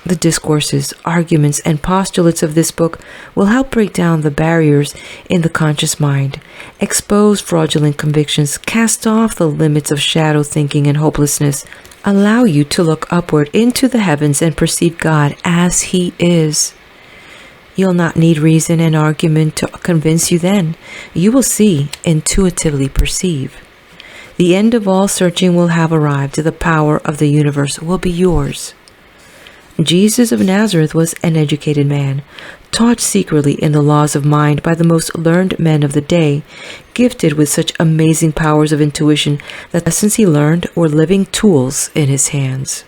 The discourses, arguments, and postulates of this book will help break down the barriers in the conscious mind, expose fraudulent convictions, cast off the limits of shadow thinking and hopelessness, allow you to look upward into the heavens and perceive God as He is. You'll not need reason and argument to convince you then. You will see, intuitively perceive. The end of all searching will have arrived. The power of the universe will be yours. Jesus of Nazareth was an educated man, taught secretly in the laws of mind by the most learned men of the day, gifted with such amazing powers of intuition that the lessons he learned were living tools in his hands.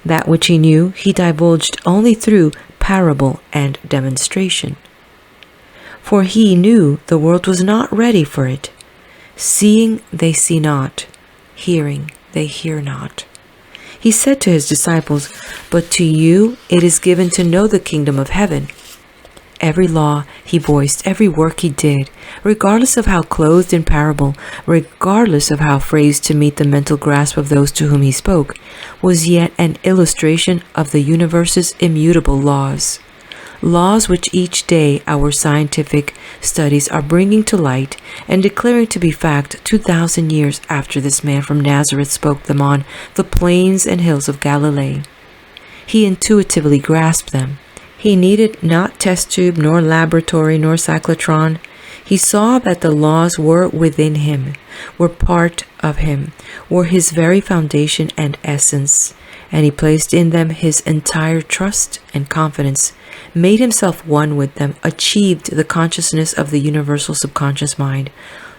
That which he knew, he divulged only through parable and demonstration. For he knew the world was not ready for it. Seeing, they see not. Hearing, they hear not. He said to his disciples, "But to you it is given to know the kingdom of heaven." Every law he voiced, every work he did, regardless of how clothed in parable, regardless of how phrased to meet the mental grasp of those to whom he spoke, was yet an illustration of the universe's immutable laws. Laws which each day our scientific studies are bringing to light and declaring to be fact 2,000 years after this man from Nazareth spoke them on the plains and hills of Galilee. He intuitively grasped them. He needed not test tube, nor laboratory, nor cyclotron. He saw that the laws were within him, were part of him, were his very foundation and essence, and he placed in them his entire trust and confidence, made himself one with them, achieved the consciousness of the universal subconscious mind,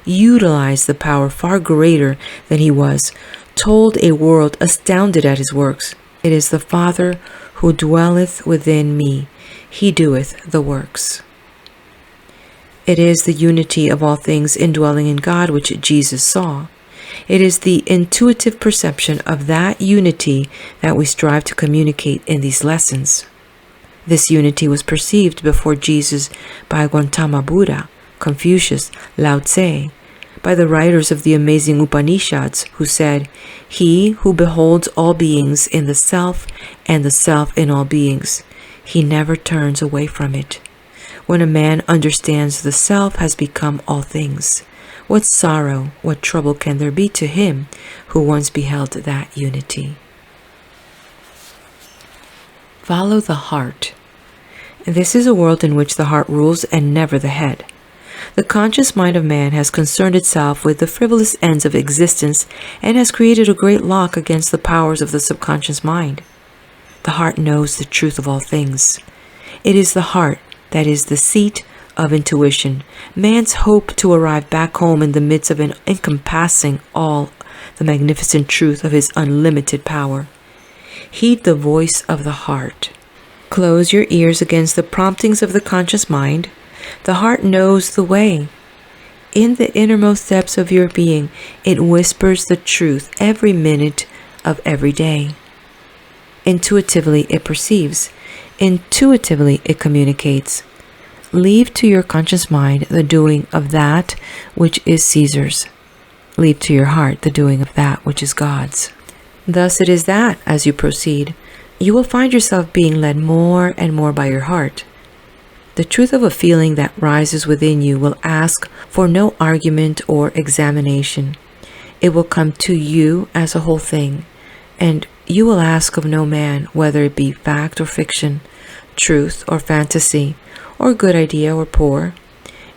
utilized the power far greater than he was, told a world astounded at his works, "It is the Father who dwelleth within me, he doeth the works." It is the unity of all things indwelling in God which Jesus saw. It is the intuitive perception of that unity that we strive to communicate in these lessons. This unity was perceived before Jesus by Gautama Buddha, Confucius, Lao Tse, by the writers of the amazing Upanishads who said, "He who beholds all beings in the self and the self in all beings, he never turns away from it." When a man understands the self has become all things, what sorrow, what trouble can there be to him who once beheld that unity? Follow the heart. This is a world in which the heart rules and never the head. The conscious mind of man has concerned itself with the frivolous ends of existence and has created a great lock against the powers of the subconscious mind. The heart knows the truth of all things. It is the heart that is the seat of intuition, man's hope to arrive back home in the midst of an encompassing all the magnificent truth of his unlimited power. Heed the voice of the heart. Close your ears against the promptings of the conscious mind. The heart knows the way. In the innermost depths of your being, it whispers the truth every minute of every day. Intuitively it perceives. Intuitively it communicates. Leave to your conscious mind the doing of that which is Caesar's. Leave to your heart the doing of that which is God's. Thus it is that, as you proceed, you will find yourself being led more and more by your heart. The truth of a feeling that rises within you will ask for no argument or examination. It will come to you as a whole thing, and you will ask of no man, whether it be fact or fiction, truth or fantasy, or good idea or poor.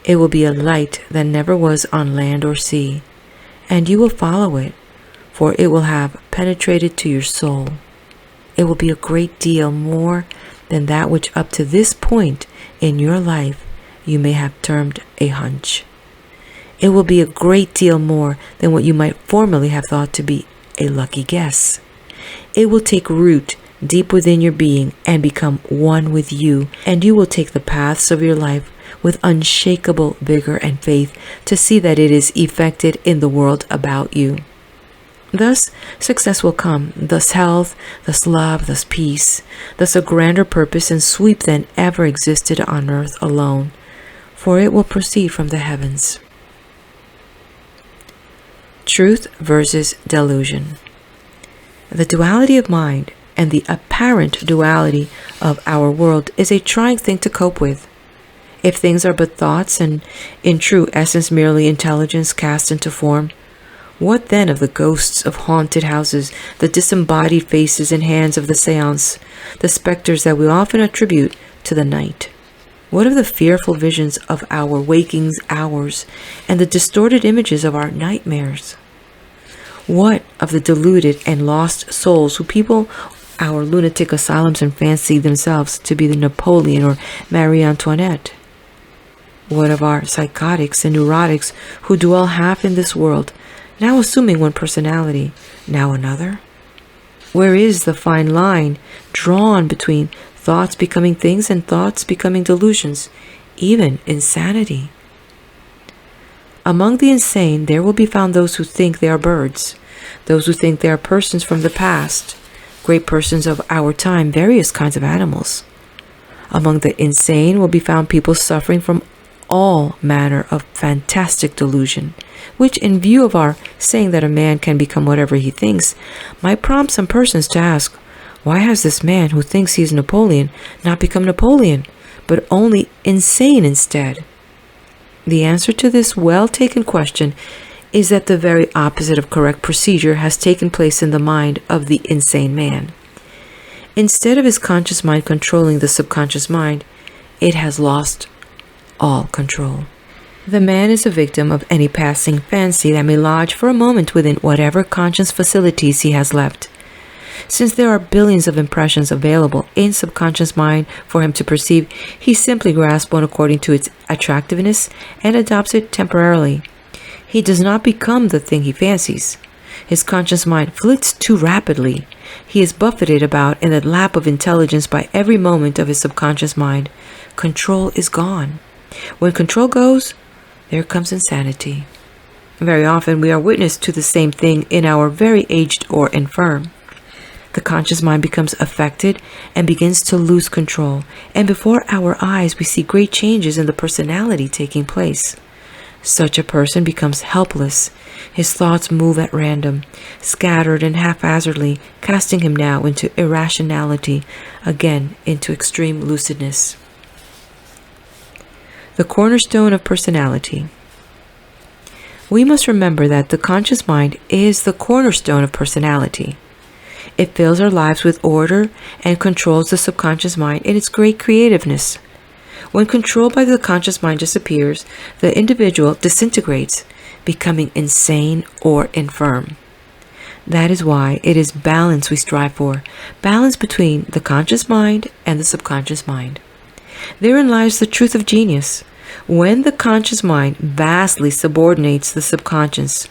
It will be a light that never was on land or sea, and you will follow it, for it will have penetrated to your soul. It will be a great deal more than that which up to this point in your life you may have termed a hunch. It will be a great deal more than what you might formerly have thought to be a lucky guess. It will take root deep within your being and become one with you, and you will take the paths of your life with unshakable vigor and faith to see that it is effected in the world about you. Thus success will come, thus health, thus love, thus peace, thus a grander purpose and sweep than ever existed on earth alone, for it will proceed from the heavens. Truth versus delusion. The duality of mind and the apparent duality of our world is a trying thing to cope with. If things are but thoughts and in true essence merely intelligence cast into form, what then of the ghosts of haunted houses, the disembodied faces and hands of the seance, the specters that we often attribute to the night? What of the fearful visions of our waking hours and the distorted images of our nightmares? What of the deluded and lost souls who people our lunatic asylums and fancy themselves to be the Napoleon or Marie Antoinette? What of our psychotics and neurotics who dwell half in this world, now assuming one personality, now another? Where is the fine line drawn between thoughts becoming things and thoughts becoming delusions, even insanity? Among the insane there will be found those who think they are birds, those who think they are persons from the past, great persons of our time, various kinds of animals. Among the insane will be found people suffering from all manner of fantastic delusion, which, in view of our saying that a man can become whatever he thinks, might prompt some persons to ask, why has this man who thinks he is Napoleon not become Napoleon, but only insane instead? The answer to this well-taken question is that the very opposite of correct procedure has taken place in the mind of the insane man. Instead of his conscious mind controlling the subconscious mind, it has lost all control. The man is a victim of any passing fancy that may lodge for a moment within whatever conscious facilities he has left. Since there are billions of impressions available in subconscious mind for him to perceive, he simply grasps one according to its attractiveness and adopts it temporarily. He does not become the thing he fancies. His conscious mind flits too rapidly. He is buffeted about in the lap of intelligence by every moment of his subconscious mind. Control is gone. When control goes, there comes insanity. Very often we are witness to the same thing in our very aged or infirm. The conscious mind becomes affected and begins to lose control, and before our eyes we see great changes in the personality taking place. Such a person becomes helpless. His thoughts move at random, scattered and haphazardly, casting him now into irrationality, again into extreme lucidness. The cornerstone of personality. We must remember that the conscious mind is the cornerstone of personality. It fills our lives with order and controls the subconscious mind in its great creativeness. When control by the conscious mind disappears, the individual disintegrates, becoming insane or infirm. That is why it is balance we strive for, balance between the conscious mind and the subconscious mind. Therein lies the truth of genius. When the conscious mind vastly subordinates the subconscious,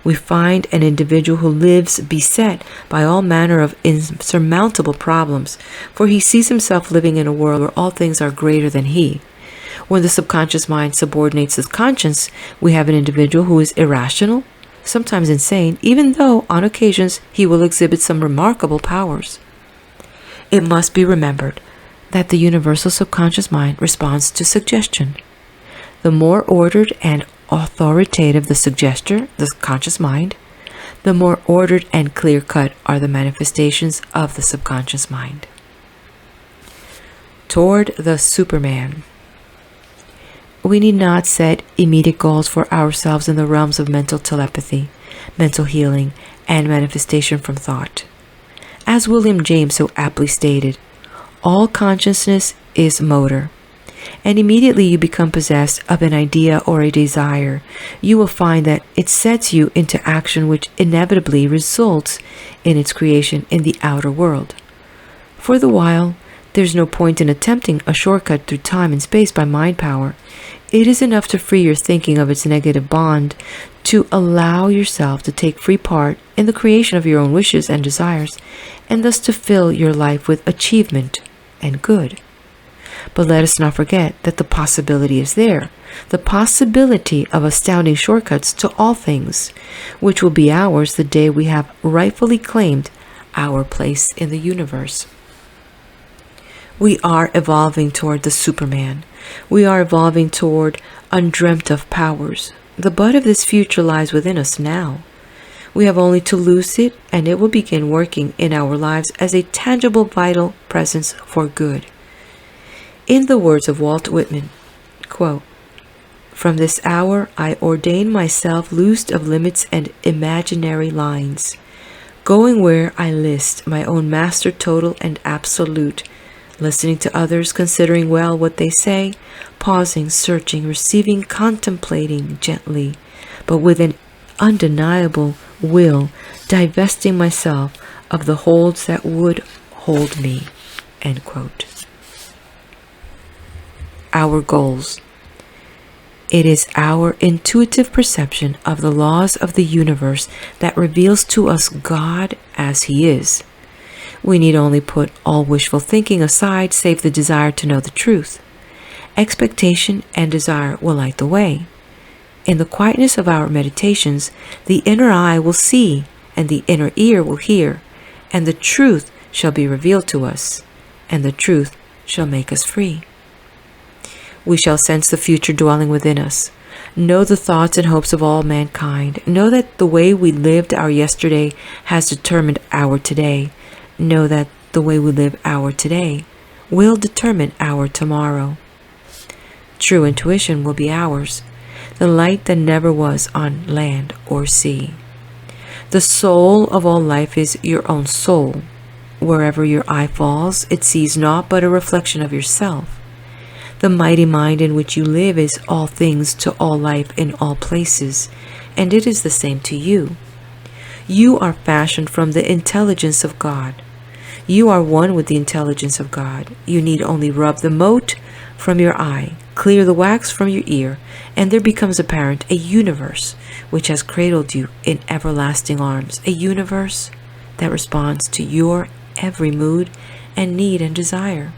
we find an individual who lives beset by all manner of insurmountable problems, for he sees himself living in a world where all things are greater than he. When the subconscious mind subordinates the conscience, we have an individual who is irrational, sometimes insane, even though on occasions he will exhibit some remarkable powers. It must be remembered that the universal subconscious mind responds to suggestion. The more ordered and authoritative the suggester, the conscious mind, the more ordered and clear-cut are the manifestations of the subconscious mind. Toward the Superman. We need not set immediate goals for ourselves in the realms of mental telepathy, mental healing, and manifestation from thought. As William James so aptly stated, all consciousness is motor. And immediately you become possessed of an idea or a desire, you will find that it sets you into action which inevitably results in its creation in the outer world. For the while, there's no point in attempting a shortcut through time and space by mind power. It is enough to free your thinking of its negative bond, to allow yourself to take free part in the creation of your own wishes and desires, and thus to fill your life with achievement and good. But let us not forget that the possibility is there. The possibility of astounding shortcuts to all things, which will be ours the day we have rightfully claimed our place in the universe. We are evolving toward the Superman. We are evolving toward undreamt of powers. The bud of this future lies within us now. We have only to loose it, and it will begin working in our lives as a tangible, vital presence for good. In the words of Walt Whitman, quote, "From this hour I ordain myself loosed of limits and imaginary lines, going where I list, my own master total and absolute, listening to others, considering well what they say, pausing, searching, receiving, contemplating gently, but with an undeniable will, divesting myself of the holds that would hold me." End quote. Our goals. It is our intuitive perception of the laws of the universe that reveals to us God as He is. We need only put all wishful thinking aside, save the desire to know the truth. Expectation and desire will light the way. In the quietness of our meditations, the inner eye will see, and the inner ear will hear, and the truth shall be revealed to us, and the truth shall make us free. We shall sense the future dwelling within us. Know the thoughts and hopes of all mankind. Know that the way we lived our yesterday has determined our today. Know that the way we live our today will determine our tomorrow. True intuition will be ours, the light that never was on land or sea. The soul of all life is your own soul. Wherever your eye falls, it sees naught but a reflection of yourself. The mighty mind in which you live is all things to all life in all places, and it is the same to you. You are fashioned from the intelligence of God. You are one with the intelligence of God. You need only rub the mote from your eye, clear the wax from your ear, and there becomes apparent a universe which has cradled you in everlasting arms, a universe that responds to your every mood and need and desire.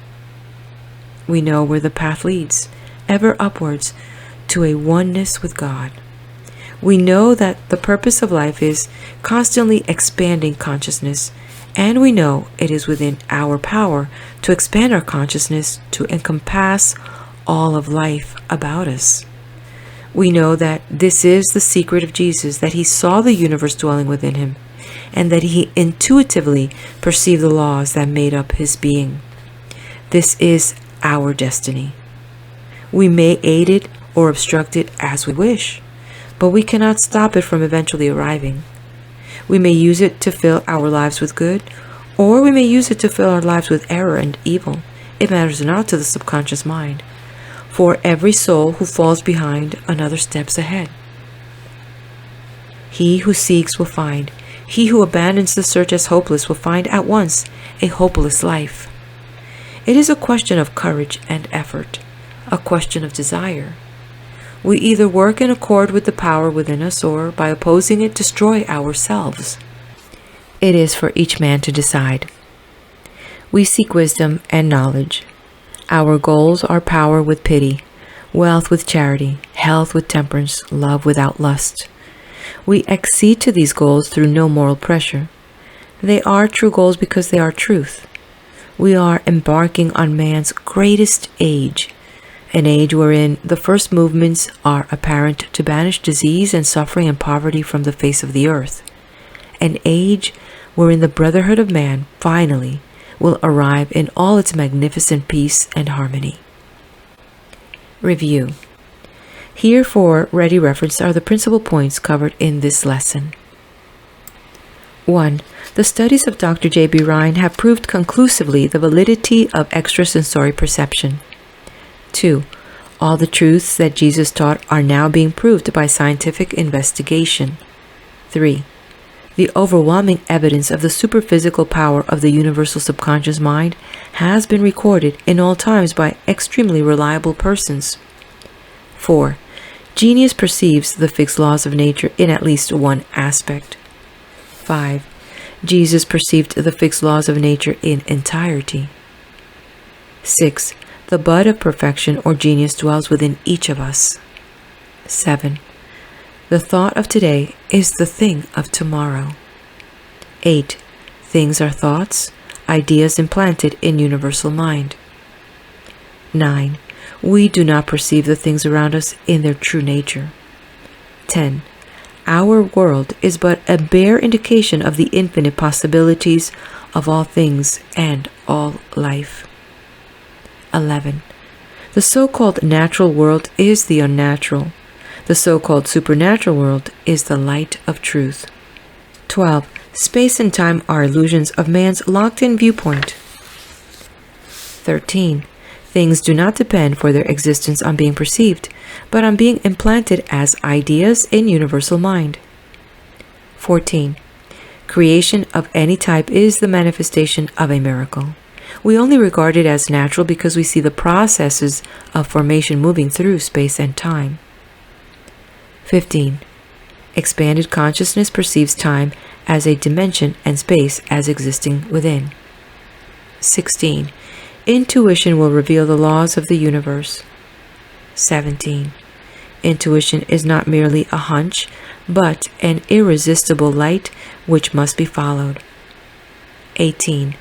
We know where the path leads, ever upwards to a oneness with God. We know that the purpose of life is constantly expanding consciousness, and we know it is within our power to expand our consciousness to encompass all of life about us. We know that this is the secret of Jesus, that He saw the universe dwelling within Him, and that He intuitively perceived the laws that made up His being. This is our destiny. We may aid it or obstruct it as we wish, but we cannot stop it from eventually arriving. We may use it to fill our lives with good, or we may use it to fill our lives with error and evil. It matters not to the subconscious mind, for every soul who falls behind, another steps ahead. He who seeks will find. He who abandons the search as hopeless will find at once a hopeless life. It is a question of courage and effort, a question of desire. We either work in accord with the power within us, or by opposing it, destroy ourselves. It is for each man to decide. We seek wisdom and knowledge. Our goals are power with pity, wealth with charity, health with temperance, love without lust. We accede to these goals through no moral pressure. They are true goals because they are truth. We are embarking on man's greatest age, an age wherein the first movements are apparent to banish disease and suffering and poverty from the face of the earth, an age wherein the brotherhood of man finally will arrive in all its magnificent peace and harmony. Review. Here for ready reference are the principal points covered in this lesson. 1. The studies of Dr. J.B. Rhine have proved conclusively the validity of extrasensory perception. 2. All the truths that Jesus taught are now being proved by scientific investigation. 3. The overwhelming evidence of the superphysical power of the universal subconscious mind has been recorded in all times by extremely reliable persons. 4. Genius perceives the fixed laws of nature in at least one aspect. 5. Jesus perceived the fixed laws of nature in entirety. 6. The bud of perfection or genius dwells within each of us. 7. The thought of today is the thing of tomorrow. 8. Things are thoughts, ideas implanted in universal mind. 9. We do not perceive the things around us in their true nature. 10. Our world is but a bare indication of the infinite possibilities of all things and all life. 11. The so-called natural world is the unnatural. The so-called supernatural world is the light of truth. 12. Space and time are illusions of man's locked-in viewpoint. 13. Things do not depend for their existence on being perceived, but on being implanted as ideas in universal mind. 14. Creation of any type is the manifestation of a miracle. We only regard it as natural because we see the processes of formation moving through space and time. 15. Expanded consciousness perceives time as a dimension and space as existing within. 16. Intuition will reveal the laws of the universe. 17. Intuition is not merely a hunch, but an irresistible light which must be followed. 18.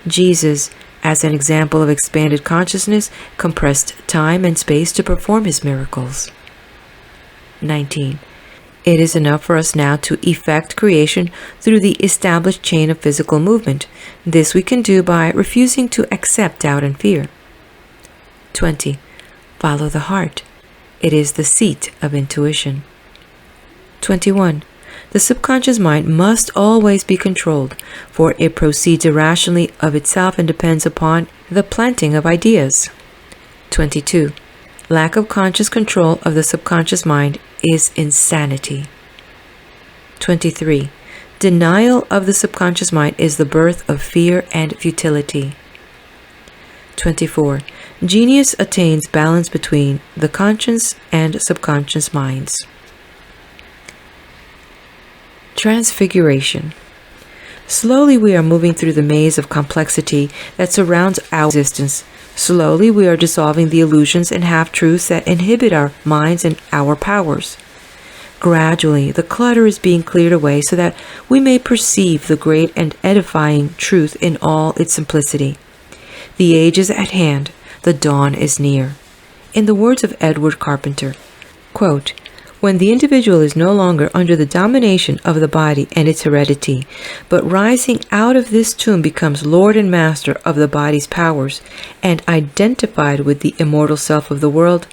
Jesus, as an example of expanded consciousness, compressed time and space to perform his miracles. 19. It is enough for us now to effect creation through the established chain of physical movement. This we can do by refusing to accept doubt and fear. 20. Follow the heart. It is the seat of intuition. 21. The subconscious mind must always be controlled, for it proceeds irrationally of itself and depends upon the planting of ideas. 22. Lack of conscious control of the subconscious mind is insanity. 23. Denial of the subconscious mind is the birth of fear and futility. 24. Genius attains balance between the conscious and subconscious minds. Transfiguration. Slowly we are moving through the maze of complexity that surrounds our existence. Slowly we are dissolving the illusions and half-truths that inhibit our minds and our powers. Gradually, the clutter is being cleared away so that we may perceive the great and edifying truth in all its simplicity. The age is at hand, the dawn is near. In the words of Edward Carpenter, quote, "When the individual is no longer under the domination of the body and its heredity, but rising out of this tomb becomes Lord and Master of the body's powers and identified with the immortal self of the world,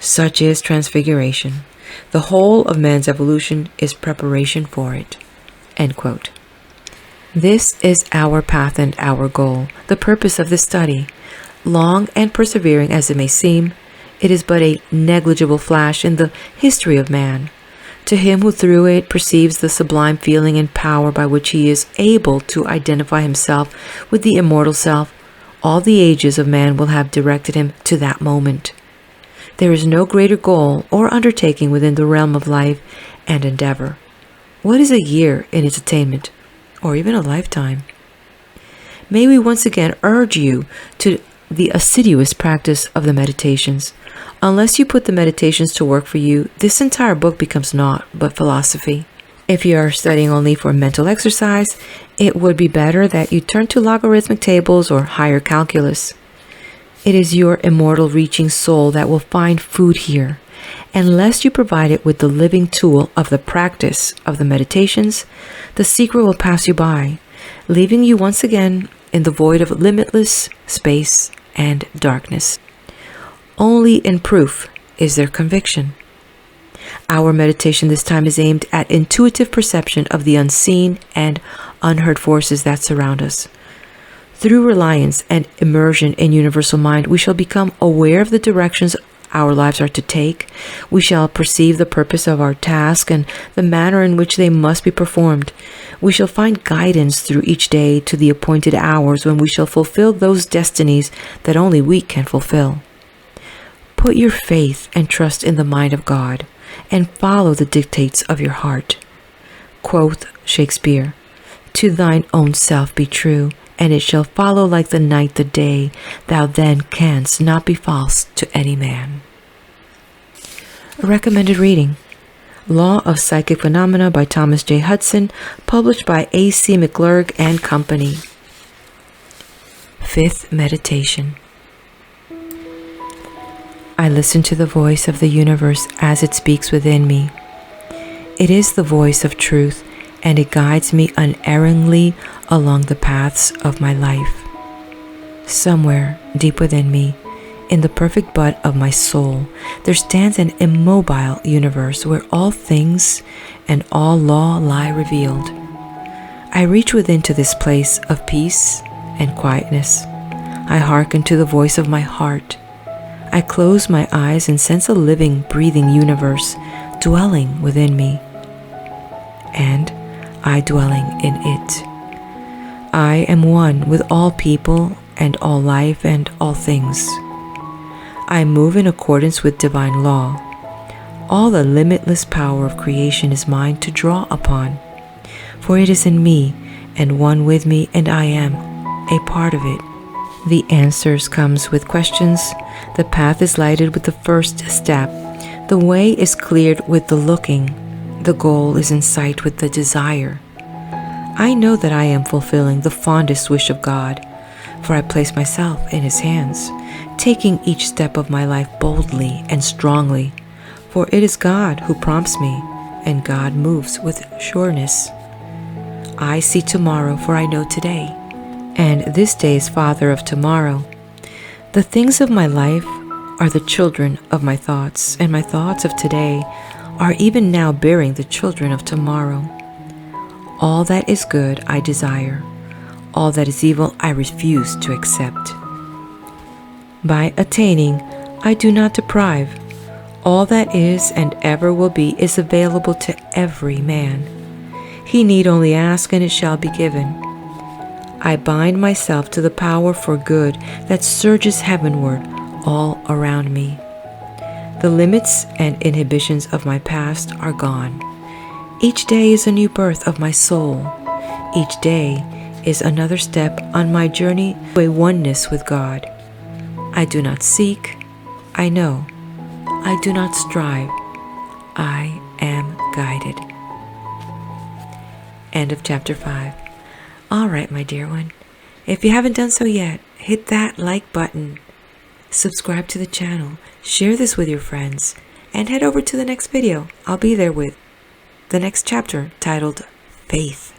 such is transfiguration. The whole of man's evolution is preparation for it." End quote. This is our path and our goal, the purpose of this study. Long and persevering as it may seem, it is but a negligible flash in the history of man. To him who through it perceives the sublime feeling and power by which he is able to identify himself with the immortal self, all the ages of man will have directed him to that moment. There is no greater goal or undertaking within the realm of life and endeavor. What is a year in its attainment, or even a lifetime? May we once again urge you to the assiduous practice of the meditations. Unless you put the meditations to work for you, this entire book becomes naught but philosophy. If you are studying only for mental exercise, it would be better that you turn to logarithmic tables or higher calculus. It is your immortal reaching soul that will find food here. Unless you provide it with the living tool of the practice of the meditations, the secret will pass you by, leaving you once again in the void of limitless space and darkness. Only in proof is there conviction. Our meditation this time is aimed at intuitive perception of the unseen and unheard forces that surround us. Through reliance and immersion in universal mind, we shall become aware of the directions our lives are to take. We shall perceive the purpose of our task and the manner in which they must be performed. We shall find guidance through each day to the appointed hours when we shall fulfill those destinies that only we can fulfill. Put your faith and trust in the mind of God and follow the dictates of your heart. Quoth Shakespeare, "To thine own self be true, and it shall follow like the night the day. Thou then canst not be false to any man. A recommended reading: Law of Psychic Phenomena by Thomas J. Hudson, published by A.C. McClurg and Company. Fifth meditation. I listen to the voice of the universe as it speaks within me. It is the voice of truth, and it guides me unerringly along the paths of my life. Somewhere deep within me, in the perfect bud of my soul, there stands an immobile universe where all things and all law lie revealed. I reach within to this place of peace and quietness. I hearken to the voice of my heart. I close my eyes and sense a living, breathing universe dwelling within me, and I dwelling in it. I am one with all people and all life and all things. I move in accordance with divine law. All the limitless power of creation is mine to draw upon, for it is in me and one with me, and I am a part of it. The answers comes with questions. The path is lighted with the first step. The way is cleared with the looking. The goal is in sight with the desire. I know that I am fulfilling the fondest wish of God, for I place myself in His hands, taking each step of my life boldly and strongly, for it is God who prompts me, and God moves with sureness. I see tomorrow, for I know today, and this day is father of tomorrow. The things of my life are the children of my thoughts, and my thoughts of today are even now bearing the children of tomorrow. All that is good I desire. All that is evil I refuse to accept. By attaining, I do not deprive. All that is and ever will be is available to every man. He need only ask, and it shall be given. I bind myself to the power for good that surges heavenward all around me. The limits and inhibitions of my past are gone. Each day is a new birth of my soul. Each day is another step on my journey to a oneness with God. I do not seek, I know. I do not strive, I am guided. End of chapter 5. All right, my dear one. If you haven't done so yet, hit that like button, subscribe to the channel, share this with your friends, and head over to the next video. I'll be there with the next chapter titled Faith.